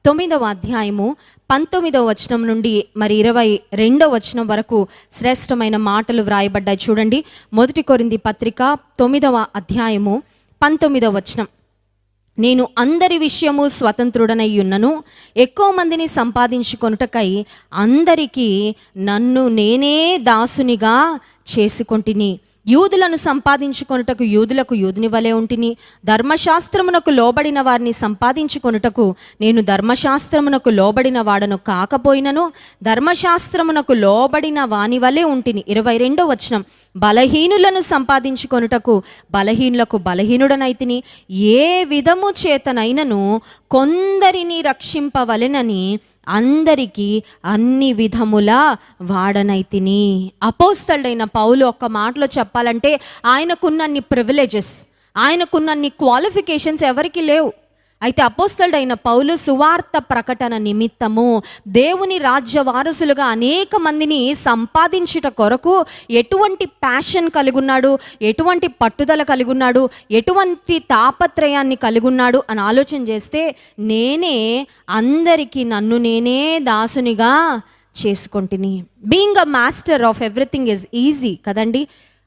9వ అధ్యాయము 19వ వచనం నుండి 22వ వచనం వరకు శ్రేష్టమైన మాటలు వ్రాయబడ్డాయి. చూడండి, 1 కొరింథీ పత్రిక 9వ అధ్యాయము 19వ వచనం. నేను అందరి విషయము స్వతంత్రుడనై ఉన్నను, ఎక్కువ మందిని సంపాదించుకొనుటకై అందరికీ నన్ను నేనే దాసునిగా చేసుకొంటిని. యూదులను సంపాదించుకొనుటకు యూదులకు యూదుని వలె ఉంటిని, ధర్మశాస్త్రమునకు లోబడిన వారిని సంపాదించుకొనుటకు నేను ధర్మశాస్త్రమునకు లోబడిన వాడను కాకపోయినను ధర్మశాస్త్రమునకు లోబడిన వాని వలె ఉంటిని. 22వ వచనం. బలహీనులను సంపాదించుకొనుటకు బలహీనులకు బలహీనుడనైతిని, ఏ విధము చేతనైనను కొందరిని రక్షింపవలెనని అందరికీ అన్ని విధముల వాడనైతిని. అపోస్తలుడైన పౌలు ఒక్క మాటలో చెప్పాలంటే ఆయనకున్నన్ని ప్రివిలేజెస్, ఆయనకున్నన్ని క్వాలిఫికేషన్స్ ఎవరికి లేవు. అయితే అపోస్తలుడైన పౌలు సువార్త ప్రకటన నిమిత్తము దేవుని రాజ్య వారసులుగా అనేక మందిని సంపాదించుట కొరకు ఎటువంటి ప్యాషన్ కలిగి ఉన్నాడు, ఎటువంటి పట్టుదల కలిగి ఉన్నాడు, ఎటువంటి తాపత్రయాన్ని కలిగి ఉన్నాడు అని ఆలోచన చేస్తే, నేనే అందరికీ నన్ను నేనే దాసునిగా చేసుకొంటిని. Being a master of everything is easy కదండి.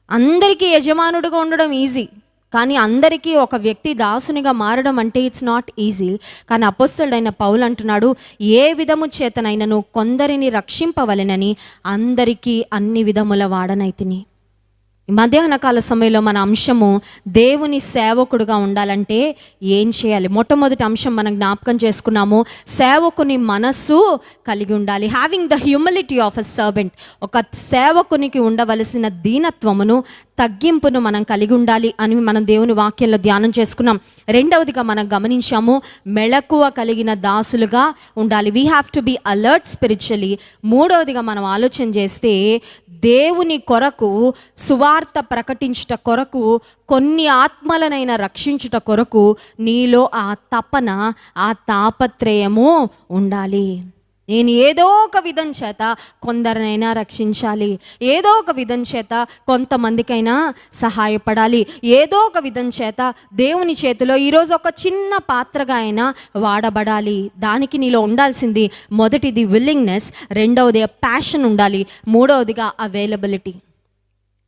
అందరికీ యజమానుడిగా ఉండడం ఈజీ, కానీ అందరికీ ఒక వ్యక్తి దాసునిగా మారడం అంటే ఇట్స్ నాట్ ఈజీ. కానీ అపోస్తలుడైన పౌలు అంటున్నాడు, ఏ విధము చేతనైనను కొందరిని రక్షింపవలెనని అందరికీ అన్ని విధముల వాడనైతిని. ఈ మధ్యాహ్న కాల సమయంలో మన అంశము దేవుని సేవకుడుగా ఉండాలంటే ఏం చేయాలి? మొట్టమొదటి అంశం మనం జ్ఞాపకం చేసుకున్నాము, సేవకుని మనస్సు కలిగి ఉండాలి. Having the humility of a servant. ఒక సేవకునికి ఉండవలసిన దీనత్వమును, తగ్గింపును మనం కలిగి ఉండాలి అని మనం దేవుని వాక్యంలో ధ్యానం చేసుకున్నాం. రెండవదిగా మనం గమనించాము, మెళకువ కలిగిన దాసులుగా ఉండాలి. We have to be alert spiritually. మూడవదిగా మనం ఆలోచన చేస్తే, దేవుని కొరకు సువార్త ప్రకటించుట కొరకు, కొన్ని ఆత్మలనైనా రక్షించుట కొరకు నీలో ఆ తపన, ఆ తాపత్రయము ఉండాలి. నేను ఏదో ఒక విధం చేత కొందరినైనా రక్షించాలి, ఏదో ఒక విధం చేత కొంతమందికైనా సహాయపడాలి, ఏదో ఒక విధం చేత దేవుని చేతిలో ఈరోజు ఒక చిన్న పాత్రగా అయినా వాడబడాలి. దానికి నీలో ఉండాల్సింది మొదటిది విల్లింగ్నెస్, రెండవది ప్యాషన్ ఉండాలి, మూడవదిగా అవైలబిలిటీ.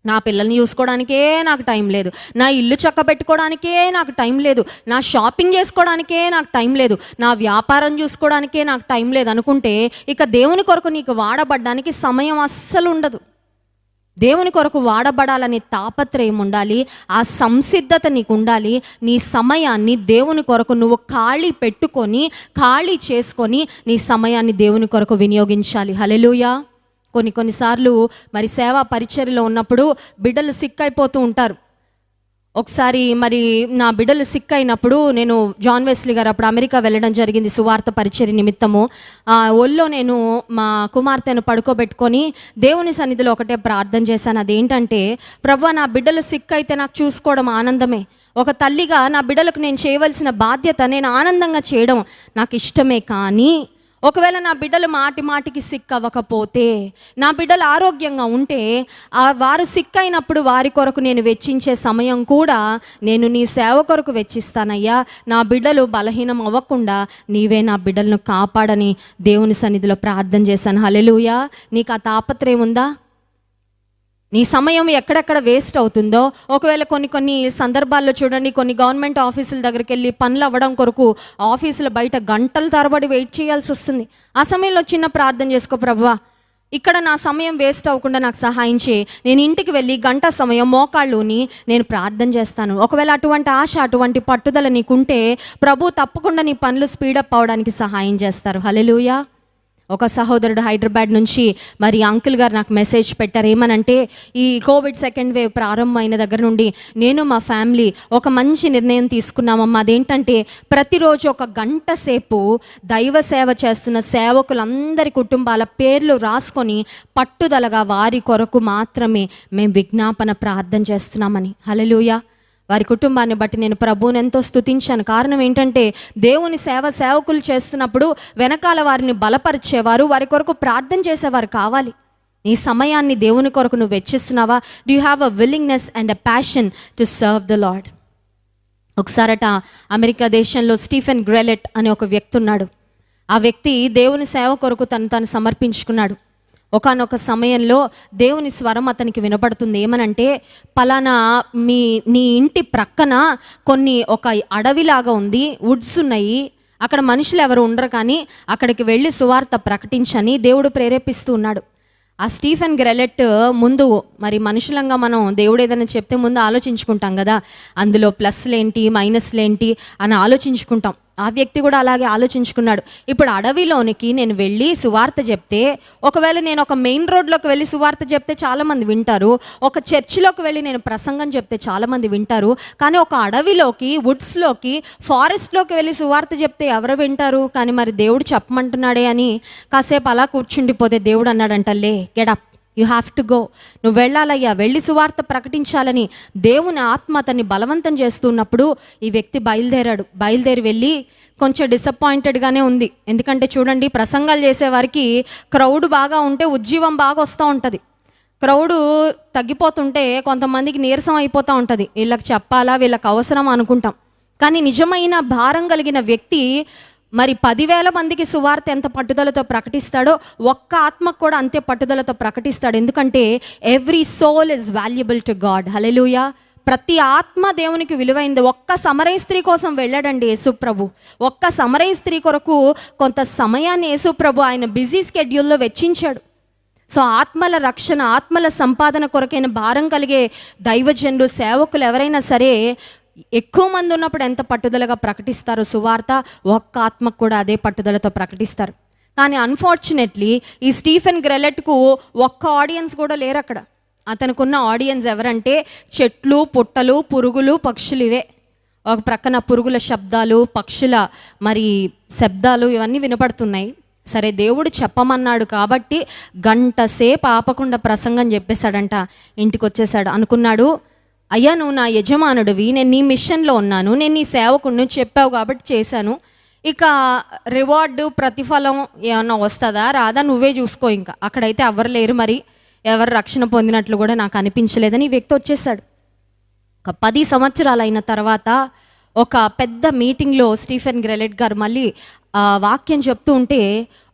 నా పిల్లల్ని చూసుకోవడానికే నాకు టైం లేదు, నా ఇల్లు చక్క పెట్టుకోవడానికే నాకు టైం లేదు, నా షాపింగ్ చేసుకోవడానికే నాకు టైం లేదు, నా వ్యాపారం చూసుకోవడానికే నాకు టైం లేదు అనుకుంటే ఇక దేవుని కొరకు నీకు వాడబడ్డానికి సమయం అస్సలు ఉండదు. దేవుని కొరకు వాడబడాలనే తాపత్రయం ఉండాలి, ఆ సంసిద్ధత నీకు ఉండాలి. నీ సమయాన్ని దేవుని కొరకు నువ్వు ఖాళీ పెట్టుకొని, ఖాళీ చేసుకొని నీ సమయాన్ని దేవుని కొరకు వినియోగించాలి. హల్లెలూయా. కొన్నిసార్లు మరి సేవా పరిచర్యలో ఉన్నప్పుడు బిడ్డలు సిక్ అయిపోతూ ఉంటారు. ఒకసారి మరి నా బిడ్డలు సిక్ అయినప్పుడు నేను జాన్ వెస్లీ గారు అప్పుడు అమెరికా వెళ్ళడం జరిగింది సువార్త పరిచర్య నిమిత్తము. ఒళ్ళో నేను మా కుమార్తెను పడుకోబెట్టుకొని దేవుని సన్నిధిలో ఒకటే ప్రార్థన చేశాను. అదేంటంటే, ప్రభువా, నా బిడ్డలు సిక్ అయితే నాకు చూసుకోవడం ఆనందమే. ఒక తల్లిగా నా బిడ్డలకు నేను చేయవలసిన బాధ్యత నేను ఆనందంగా చేయడం నాకు ఇష్టమే. కానీ ఒకవేళ నా బిడ్డలు మాటికి సిక్ అవ్వకపోతే, నా బిడ్డలు ఆరోగ్యంగా ఉంటే, వారు సిక్ అయినప్పుడు వారి కొరకు నేను వెచ్చించే సమయం కూడా నేను నీ సేవ కొరకు వెచ్చిస్తానయ్యా. నా బిడ్డలు బలహీనం అవ్వకుండా నీవే నా బిడ్డలను కాపాడని దేవుని సన్నిధిలో ప్రార్థన చేశాను. హల్లెలూయా. నీకు ఆ తాపత్రయం ఉందా? నీ సమయం ఎక్కడెక్కడ వేస్ట్ అవుతుందో, ఒకవేళ కొన్ని సందర్భాల్లో చూడండి, కొన్ని గవర్నమెంట్ ఆఫీసుల దగ్గరికి వెళ్ళి పనులు అవ్వడం కొరకు ఆఫీసుల బయట గంటల తరబడి వెయిట్ చేయాల్సి వస్తుంది. ఆ సమయంలో చిన్న ప్రార్థన చేసుకో, ప్రభువా, ఇక్కడ నా సమయం వేస్ట్ అవ్వకుండా నాకు సహాయం చేయి. నేను ఇంటికి వెళ్ళి గంట సమయం మోకాళ్ళుని నేను ప్రార్థన చేస్తాను. ఒకవేళ అటువంటి ఆశ, అటువంటి పట్టుదల నీకుంటే ప్రభు తప్పకుండా నీ పనులు స్పీడప్ అవడానికి సహాయం చేస్తారు. హల్లెలూయా. ఒక సహోదరుడు హైదరాబాద్ నుంచి మరి అంకుల్ గారు నాకు మెసేజ్ పెట్టారు. ఏమనంటే, ఈ కోవిడ్ సెకండ్ వేవ్ ప్రారంభమైన దగ్గర నుండి నేను మా ఫ్యామిలీ ఒక మంచి నిర్ణయం తీసుకున్నామమ్మా. అదేంటంటే, ప్రతిరోజు ఒక గంట సేపు దైవ సేవ చేస్తున్న సేవకులందరి కుటుంబాల పేర్లు రాసుకొని పట్టుదలగా వారి కొరకు మాత్రమే మేము విజ్ఞాపన ప్రార్థన చేస్తున్నామని. హల్లెలూయా. వారి కుటుంబాన్ని బట్టి నేను ప్రభువుని ఎంతో స్తుతించాను. కారణం ఏంటంటే, దేవుని సేవకులు చేస్తున్నప్పుడు వెనకాల వారిని బలపరిచేవారు, వారి కొరకు ప్రార్థన చేసేవారు కావాలి. నీ సమయాన్ని దేవుని కొరకు నువ్వు వెచ్చిస్తున్నావా? Do you have a willingness and a passion to serve the Lord? ఒకసారట అమెరికా దేశంలో స్టీఫెన్ గ్రెలెట్ అనే ఒక వ్యక్తి ఉన్నాడు. ఆ వ్యక్తి దేవుని సేవ కొరకు తను సమర్పించుకున్నాడు. ఒకానొక సమయంలో దేవుని స్వరం అతనికి వినపడుతుంది. ఏమనంటే, పలానా నీ ఇంటి ప్రక్కన ఒక అడవిలాగా ఉంది, వుడ్స్ ఉన్నాయి, అక్కడ మనుషులు ఎవరు ఉండరు, కానీ అక్కడికి వెళ్ళి సువార్త ప్రకటించని దేవుడు ప్రేరేపిస్తూ ఉన్నాడు. ఆ స్టీఫెన్ గ్రెలెట్ ముందు మరి మనుషులంగా మనం దేవుడు ఏదైనా చెప్తే ముందు ఆలోచించుకుంటాం కదా, అందులో ప్లస్లేంటి మైనస్లేంటి అని ఆలోచించుకుంటాం. ఆ వ్యక్తి కూడా అలాగే ఆలోచించుకున్నాడు. ఇప్పుడు అడవిలోనికి నేను వెళ్ళి సువార్త చెప్తే, ఒకవేళ నేను ఒక మెయిన్ రోడ్లోకి వెళ్ళి సువార్త చెప్తే చాలామంది వింటారు, ఒక చర్చిలోకి వెళ్ళి నేను ప్రసంగం చెప్తే చాలామంది వింటారు, కానీ ఒక అడవిలోకి, వుడ్స్లోకి, ఫారెస్ట్లోకి వెళ్ళి సువార్త చెప్తే ఎవరు వింటారు? కానీ మరి దేవుడు చెప్పమంటున్నాడే అని కాసేపు అలా కూర్చుండిపోతే దేవుడు అన్నాడంట, లే, getup, you have to go. నువ్వు వెళ్ళాలయ్యా, వెళ్ళి సువార్త ప్రకటించాలని దేవుని ఆత్మ అతన్ని బలవంతం చేస్తున్నప్పుడు ఈ వ్యక్తి బయలుదేరి వెళ్ళి కొంచెం డిసప్పాయింటెడ్గానే ఉంది. ఎందుకంటే చూడండి, ప్రసంగాలు చేసేవారికి క్రౌడ్ బాగా ఉంటే ఉజ్జీవం బాగా వస్తూ ఉంటుంది. క్రౌడు తగ్గిపోతుంటే కొంతమందికి నీరసం అయిపోతూ ఉంటుంది. వీళ్ళకి చెప్పాలా, వీళ్ళకి అవసరం అనుకుంటాం. కానీ నిజమైన భారం కలిగిన వ్యక్తి మరి 10,000 మందికి సువార్త ఎంత పట్టుదలతో ప్రకటిస్తాడో, ఒక్క ఆత్మకు కూడా అంతే పట్టుదలతో ప్రకటిస్తాడు. ఎందుకంటే every soul is valuable to God. Hallelujah. ప్రతి ఆత్మ దేవునికి విలువైంది. ఒక్క సమరయ స్త్రీ కోసం వెళ్ళాడండి యేసుప్రభు. ఒక్క సమరయ స్త్రీ కొరకు కొంత సమయాన్ని యేసుప్రభు ఆయన బిజీ స్కెడ్యూల్లో వెచ్చించాడు. సో ఆత్మల రక్షణ, ఆత్మల సంపాదన కొరకైన భారం కలిగే దైవజనులు, సేవకులు ఎవరైనా సరే ఎక్కువ మంది ఉన్నప్పుడు ఎంత పట్టుదలగా ప్రకటిస్తారో సువార్త, ఒక్క ఆత్మకు కూడా అదే పట్టుదలతో ప్రకటిస్తారు. కానీ అన్ఫార్చునేట్లీ ఈ స్టీఫెన్ గ్రెలెట్కు ఒక్క ఆడియన్స్ కూడా లేరు అక్కడ. అతనుకున్న ఆడియన్స్ ఎవరంటే చెట్లు, పుట్టలు, పురుగులు, పక్షులు. ఇవే ఒక ప్రక్కన పురుగుల శబ్దాలు, పక్షుల మరి శబ్దాలు ఇవన్నీ వినపడుతున్నాయి. సరే, దేవుడు చెప్పమన్నాడు కాబట్టి గంట సేపు ఆపకుండా ప్రసంగం చెప్పేశాడంట. ఇంటికి వచ్చేసాడు. అనుకున్నాడు, అయ్యా, నువ్వు నా యజమానుడివి, నేను నీ మిషన్లో ఉన్నాను, నేను నీ సేవకుడిని, చెప్పావు కాబట్టి చేశాను, ఇక రివార్డు, ప్రతిఫలం ఏమన్నా వస్తుందా రాదా నువ్వే చూసుకో, ఇంకా అక్కడైతే ఎవరు లేరు, మరి ఎవరు రక్షణ పొందినట్లు కూడా నాకు అనిపించలేదని ఈ వ్యక్తి వచ్చేసాడు. ఒక 10 సంవత్సరాలు అయిన తర్వాత ఒక పెద్ద మీటింగ్లో స్టీఫెన్ గ్రెలెట్ గారు మళ్ళీ వాక్యం చెప్తూ ఉంటే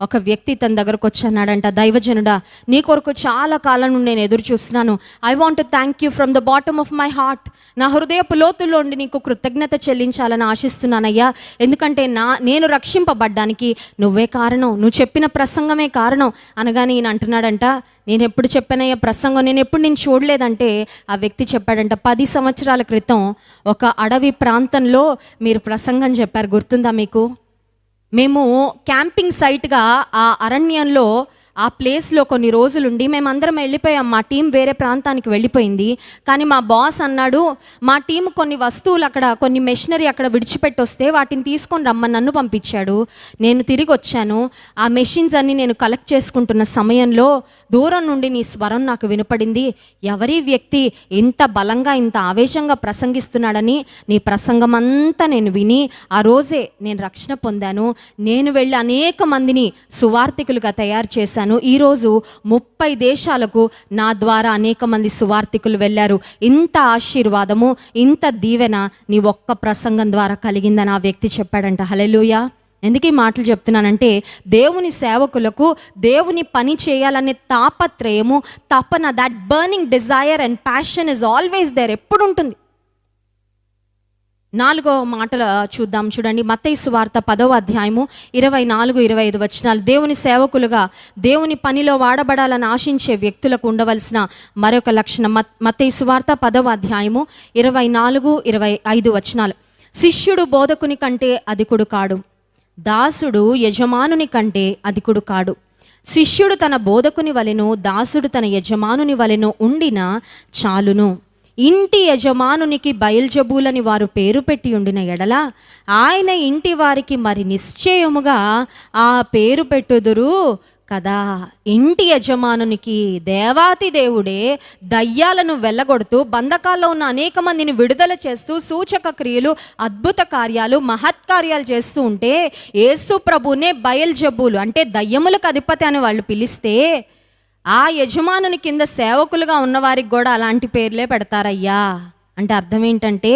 ఒక వ్యక్తి తన దగ్గరకు వచ్చి అన్నాడంట, దైవజనుడా, నీ కొరకు చాలా కాలం నుండి నేను ఎదురు చూస్తున్నాను. I want to thank you from the bottom of my heart. నా హృదయపు లోతుల్లో ఉండి నీకు కృతజ్ఞత చెల్లించాలని ఆశిస్తున్నానయ్యా. ఎందుకంటే నేను రక్షింపబడ్డానికి నువ్వే కారణం, నువ్వు చెప్పిన ప్రసంగమే కారణం అనగానే ఈయన అంటున్నాడంట, నేను ఎప్పుడు చెప్పానయ్యా ప్రసంగం, నేను చూడలేదంటే ఆ వ్యక్తి చెప్పాడంట, 10 సంవత్సరాల క్రితం ఒక అడవి ప్రాంతంలో మీరు ప్రసంగం చెప్పారు, గుర్తుందా మీకు? మేము క్యాంపింగ్ సైట్గా ఆ అరణ్యంలో ఆ ప్లేస్లో కొన్ని రోజులుండి మేమందరం వెళ్ళిపోయాం. మా టీం వేరే ప్రాంతానికి వెళ్ళిపోయింది. కానీ మా బాస్ అన్నాడు, మా టీం కొన్ని వస్తువులు అక్కడ, కొన్ని మెషినరీ అక్కడ విడిచిపెట్టి వస్తే వాటిని తీసుకొని రమ్మని నన్ను పంపించాడు. నేను తిరిగి వచ్చాను. ఆ మెషిన్స్ అన్ని నేను కలెక్ట్ చేసుకుంటున్న సమయంలో దూరం నుండి నీ స్వరం నాకు వినపడింది. ఎవరి వ్యక్తి ఇంత బలంగా ఇంత ఆవేశంగా ప్రసంగిస్తున్నాడని నీ ప్రసంగం అంతా నేను విని ఆ రోజే నేను రక్షణ పొందాను. నేను వెళ్ళి అనేక మందిని సువార్థికులుగా తయారు చేశాను. ఈరోజు 30 దేశాలకు నా ద్వారా అనేక మంది సువార్థికులు వెళ్ళారు. ఇంత ఆశీర్వాదము, ఇంత దీవెన నీ ఒక్క ప్రసంగం ద్వారా కలిగిందని ఆ వ్యక్తి చెప్పాడంట. హల్లెలూయా. ఎందుకు ఈ మాటలు చెప్తున్నానంటే, దేవుని సేవకులకు దేవుని పని చేయాలనే తాపత్రయము, తపన, that burning desire and passion is always there, ఎప్పుడు ఉంటుంది. 4వ మాటలు చూద్దాం, చూడండి. మత్తయి సువార్త 10వ అధ్యాయము 24-25 వచనాలు. దేవుని సేవకులుగా దేవుని పనిలో వాడబడాలని ఆశించే వ్యక్తులకు ఉండవలసిన మరొక లక్షణం. మత్తయి సువార్త 10వ అధ్యాయము 24-25 వచనాలు. శిష్యుడు బోధకుని కంటే అధికుడు కాడు, దాసుడు యజమానుని కంటే అధికుడు కాడు. శిష్యుడు తన బోధకుని వలెను, దాసుడు తన యజమానుని వలెను ఉండిన చాలును. ఇంటి యజమానునికి బయల్జబూలని వారు పేరు పెట్టి ఉండిన ఎడల ఆయన ఇంటి వారికి మరి నిశ్చయముగా ఆ పేరు పెట్టుదురు కదా. ఇంటి యజమానునికి దేవాతి దేవుడే దయ్యాలను వెళ్ళగొడుతూ బంధకాల్లో ఉన్న అనేక మందిని విడుదల చేస్తూ సూచక క్రియలు, అద్భుత కార్యాలు, మహత్కార్యాలు చేస్తూ ఉంటే యేసు ప్రభునే బయల్జబూలు అంటే దయ్యములకు అధిపతి అని వాళ్ళు పిలిస్తే ఆ యజమానుని కింద సేవకులుగా ఉన్నవారికి కూడా అలాంటి పేర్లే పెడతారయ్యా. అంటే అర్థం ఏంటంటే,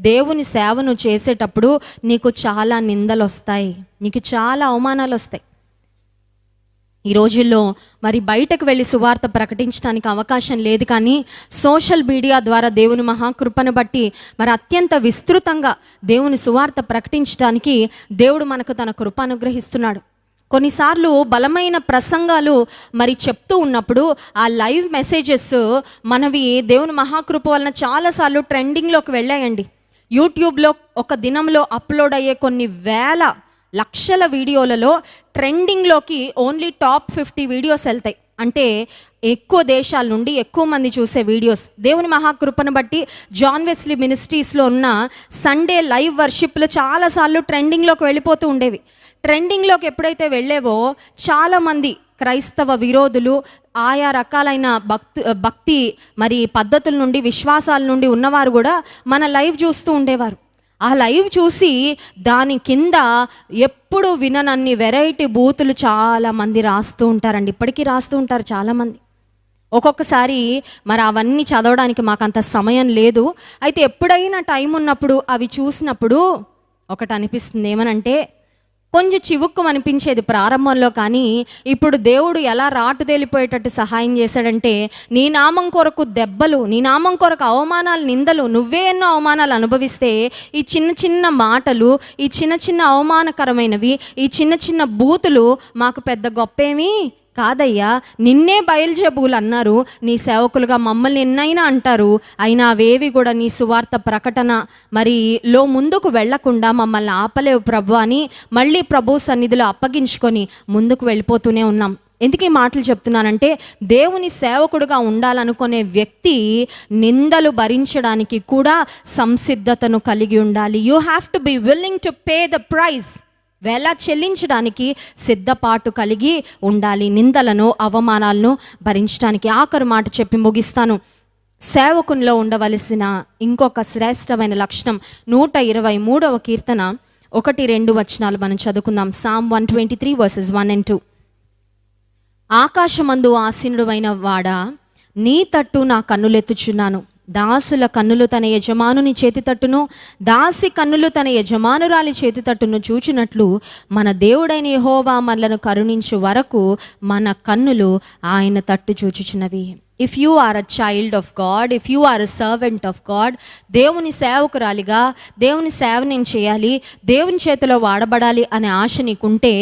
దేవుని సేవను చేసేటప్పుడు నీకు చాలా నిందలు వస్తాయి, నీకు చాలా అవమానాలు వస్తాయి. ఈ రోజుల్లో మరి బయటకు వెళ్ళి సువార్త ప్రకటించడానికి అవకాశం లేదు, కానీ సోషల్ మీడియా ద్వారా దేవుని మహాకృపను బట్టి మరి అత్యంత విస్తృతంగా దేవుని సువార్త ప్రకటించడానికి దేవుడు మనకు తన కృప అనుగ్రహిస్తున్నాడు. కొన్నిసార్లు బలమైన ప్రసంగాలు మరి చెప్తూ ఉన్నప్పుడు ఆ లైవ్ మెసేజెస్ మనవి దేవుని మహాకృప వలన చాలాసార్లు ట్రెండింగ్లోకి వెళ్ళాయండి. యూట్యూబ్లో ఒక దినంలో అప్లోడ్ అయ్యే కొన్ని వేల లక్షల వీడియోలలో ట్రెండింగ్లోకి ఓన్లీ టాప్ 50 వీడియోస్ వెళ్తాయి. అంటే ఎక్కువ దేశాల నుండి ఎక్కువ మంది చూసే వీడియోస్. దేవుని మహాకృపను బట్టి జాన్ వెస్లీ మినిస్ట్రీస్లో ఉన్న సండే లైవ్ వర్షిప్లు చాలాసార్లు ట్రెండింగ్లోకి వెళ్ళిపోతూ ఉండేవి. ట్రెండింగ్లోకి ఎప్పుడైతే వెళ్ళేవో చాలామంది క్రైస్తవ విరోధులు, ఆయా రకాలైన భక్తి మరి పద్ధతుల నుండి, విశ్వాసాల నుండి ఉన్నవారు కూడా మన లైవ్ చూస్తూ ఉండేవారు. ఆ లైవ్ చూసి దాని కింద ఎప్పుడు విననన్ని వెరైటీ బూతులు చాలామంది రాస్తూ ఉంటారండి. ఇప్పటికీ రాస్తూ ఉంటారు చాలామంది. ఒక్కొక్కసారి మరి అవన్నీ చదవడానికి మాకు అంత సమయం లేదు. అయితే ఎప్పుడైనా టైం ఉన్నప్పుడు అవి చూసినప్పుడు ఒకటి అనిపిస్తుంది, ఏమనంటే కొంచెం చివుక్కు అనిపించేది ప్రారంభంలో, కానీ ఇప్పుడు దేవుడు ఎలా రాటుదేలిపోయేటట్టు సహాయం చేశాడంటే, నీ నామం కొరకు దెబ్బలు, నీ నామం కొరకు అవమానాలు, నిందలు, నువ్వే ఎన్నో అవమానాలు అనుభవిస్తే ఈ చిన్న చిన్న మాటలు, ఈ చిన్న చిన్న అవమానకరమైనవి, ఈ చిన్న చిన్న బూతులు మాకు పెద్ద గొప్పేమీ కాదయ్యా. నిన్నే బయల్జబూలు అన్నారు, నీ సేవకులుగా మమ్మల్ని ఎన్నైనా అంటారు, అయినా అవేవి కూడా నీ సువార్త ప్రకటన లో ముందుకు వెళ్లకుండా మమ్మల్ని ఆపలేవు ప్రభు అని మళ్ళీ ప్రభు సన్నిధిలో అప్పగించుకొని ముందుకు వెళ్ళిపోతూనే ఉన్నాం. ఎందుకు ఈ మాటలు చెప్తున్నానంటే, దేవుని సేవకుడుగా ఉండాలనుకునే వ్యక్తి నిందలు భరించడానికి కూడా సంసిద్ధతను కలిగి ఉండాలి. You have to be willing to pay the price. వేళ చెల్లించడానికి సిద్ధపాటు కలిగి ఉండాలి, నిందలను, అవమానాలను భరించడానికి. ఆఖరు మాట చెప్పి ముగిస్తాను. సేవకునిలో ఉండవలసిన ఇంకొక శ్రేష్టమైన లక్షణం 123వ కీర్తన 1-2 వచనాలు మనం చదువుకుందాం. Psalm 123 verses 1 and 2. ఆకాశమందు ఆసీనుడైన వాడా, నీ తట్టు నా కన్నులెత్తుచున్నాను. దాసుల కన్నులు తన యజమానుని చేతి తట్టును, దాసి కన్నులు తన యజమానురాలి చేతి తట్టును చూచినట్లు మన దేవుడైన యెహోవా మనలను కరుణించు వరకు మన కన్నులు ఆయన తట్టు చూచుచున్నవి. If you are a child of God, if you are a servant of God, దేవుని సేవకురాలిగా దేవుని సేవ నేను చేయాలి, దేవుని చేతిలో వాడబడాలి అనే ఆశ నీకుంటే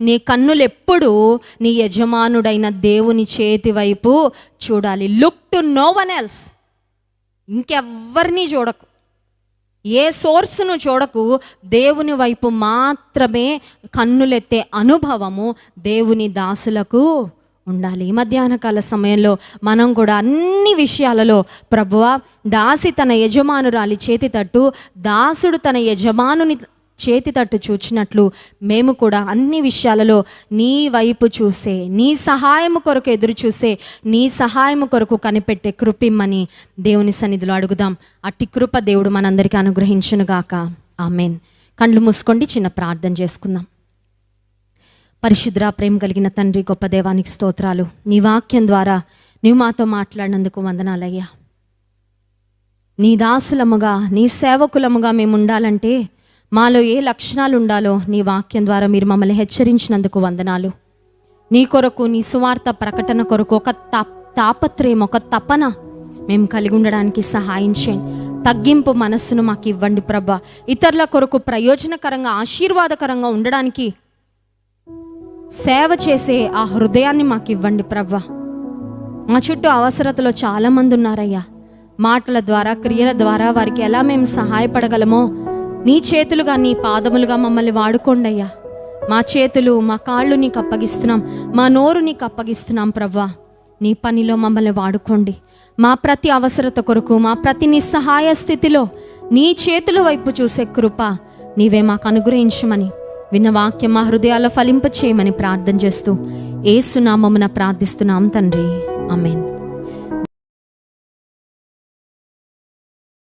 నీ కన్నులు ఎప్పుడూ నీ యజమానుడైన దేవుని చేతి వైపు చూడాలి. Look to no one else. ఇంకెవ్వరిని చూడకు, ఏ సోర్సును చూడకు, దేవుని వైపు మాత్రమే కన్నులెత్తే అనుభవము దేవుని దాసులకు ఉండాలి. ఈ మధ్యాహ్నకాల సమయంలో మనం కూడా అన్ని విషయాలలో ప్రభువా, దాసి తన యజమానురాలి చేతి తట్టు, దాసుడు తన యజమానుని చేతి తట్టు చూచినట్లు మేము కూడా అన్ని విషయాలలో నీ వైపు చూసే, నీ సహాయము కొరకు ఎదురు చూసే, నీ సహాయము కొరకు కనిపెట్టే కృపిమ్మని దేవుని సన్నిధిలో అడుగుదాం. అట్టి కృప దేవుడు మనందరికీ అనుగ్రహించునుగాక. ఆమేన్. కళ్ళు మూసుకోండి, చిన్న ప్రార్థన చేసుకుందాం. పరిశుద్ర ప్రేమ కలిగిన తండ్రి, గొప్ప దేవానికి స్తోత్రాలు. నీ వాక్యం ద్వారా నీవు మాతో మాట్లాడినందుకు వందనాలయ్యా. నీ దాసులముగా, నీ సేవకులముగా మేము ఉండాలంటే మాలో ఏ లక్షణాలు ఉండాలో నీ వాక్యం ద్వారా మీరు మమ్మల్ని హెచ్చరించినందుకు వందనాలు. నీ కొరకు, నీ సువార్త ప్రకటన కొరకు ఒక తాపత్రయం, ఒక తపన మేము కలిగి ఉండడానికి సహాయం చేయండి. తగ్గింపు మనస్సును మాకు ఇవ్వండి ప్రభా. ఇతరుల కొరకు ప్రయోజనకరంగా, ఆశీర్వాదకరంగా ఉండడానికి సేవ చేసే ఆ హృదయాన్ని మాకు ఇవ్వండి ప్రభా. మా చుట్టూ అవసరతలో చాలామంది ఉన్నారయ్యా. మాటల ద్వారా, క్రియల ద్వారా వారికి ఎలా మేము సహాయపడగలమో నీ చేతులుగా, నీ పాదములుగా మమ్మల్ని వాడుకోండి అయ్యా. మా చేతులు, మా కాళ్ళు నీకు అప్పగిస్తున్నాం, మా నోరు నీకు అప్పగిస్తున్నాం ప్రభా. నీ పనిలో మమ్మల్ని వాడుకోండి. మా ప్రతి అవసరత కొరకు, మా ప్రతి నిస్సహాయ స్థితిలో నీ చేతుల వైపు చూసే కృప నీవే మాకు అనుగ్రహించమని, విన్న వాక్యం మా హృదయాల్లో ఫలింప చేయమని ప్రార్థన చేస్తూ యేసు నామమున ప్రార్థిస్తున్నాం తండ్రి. ఆమేన్.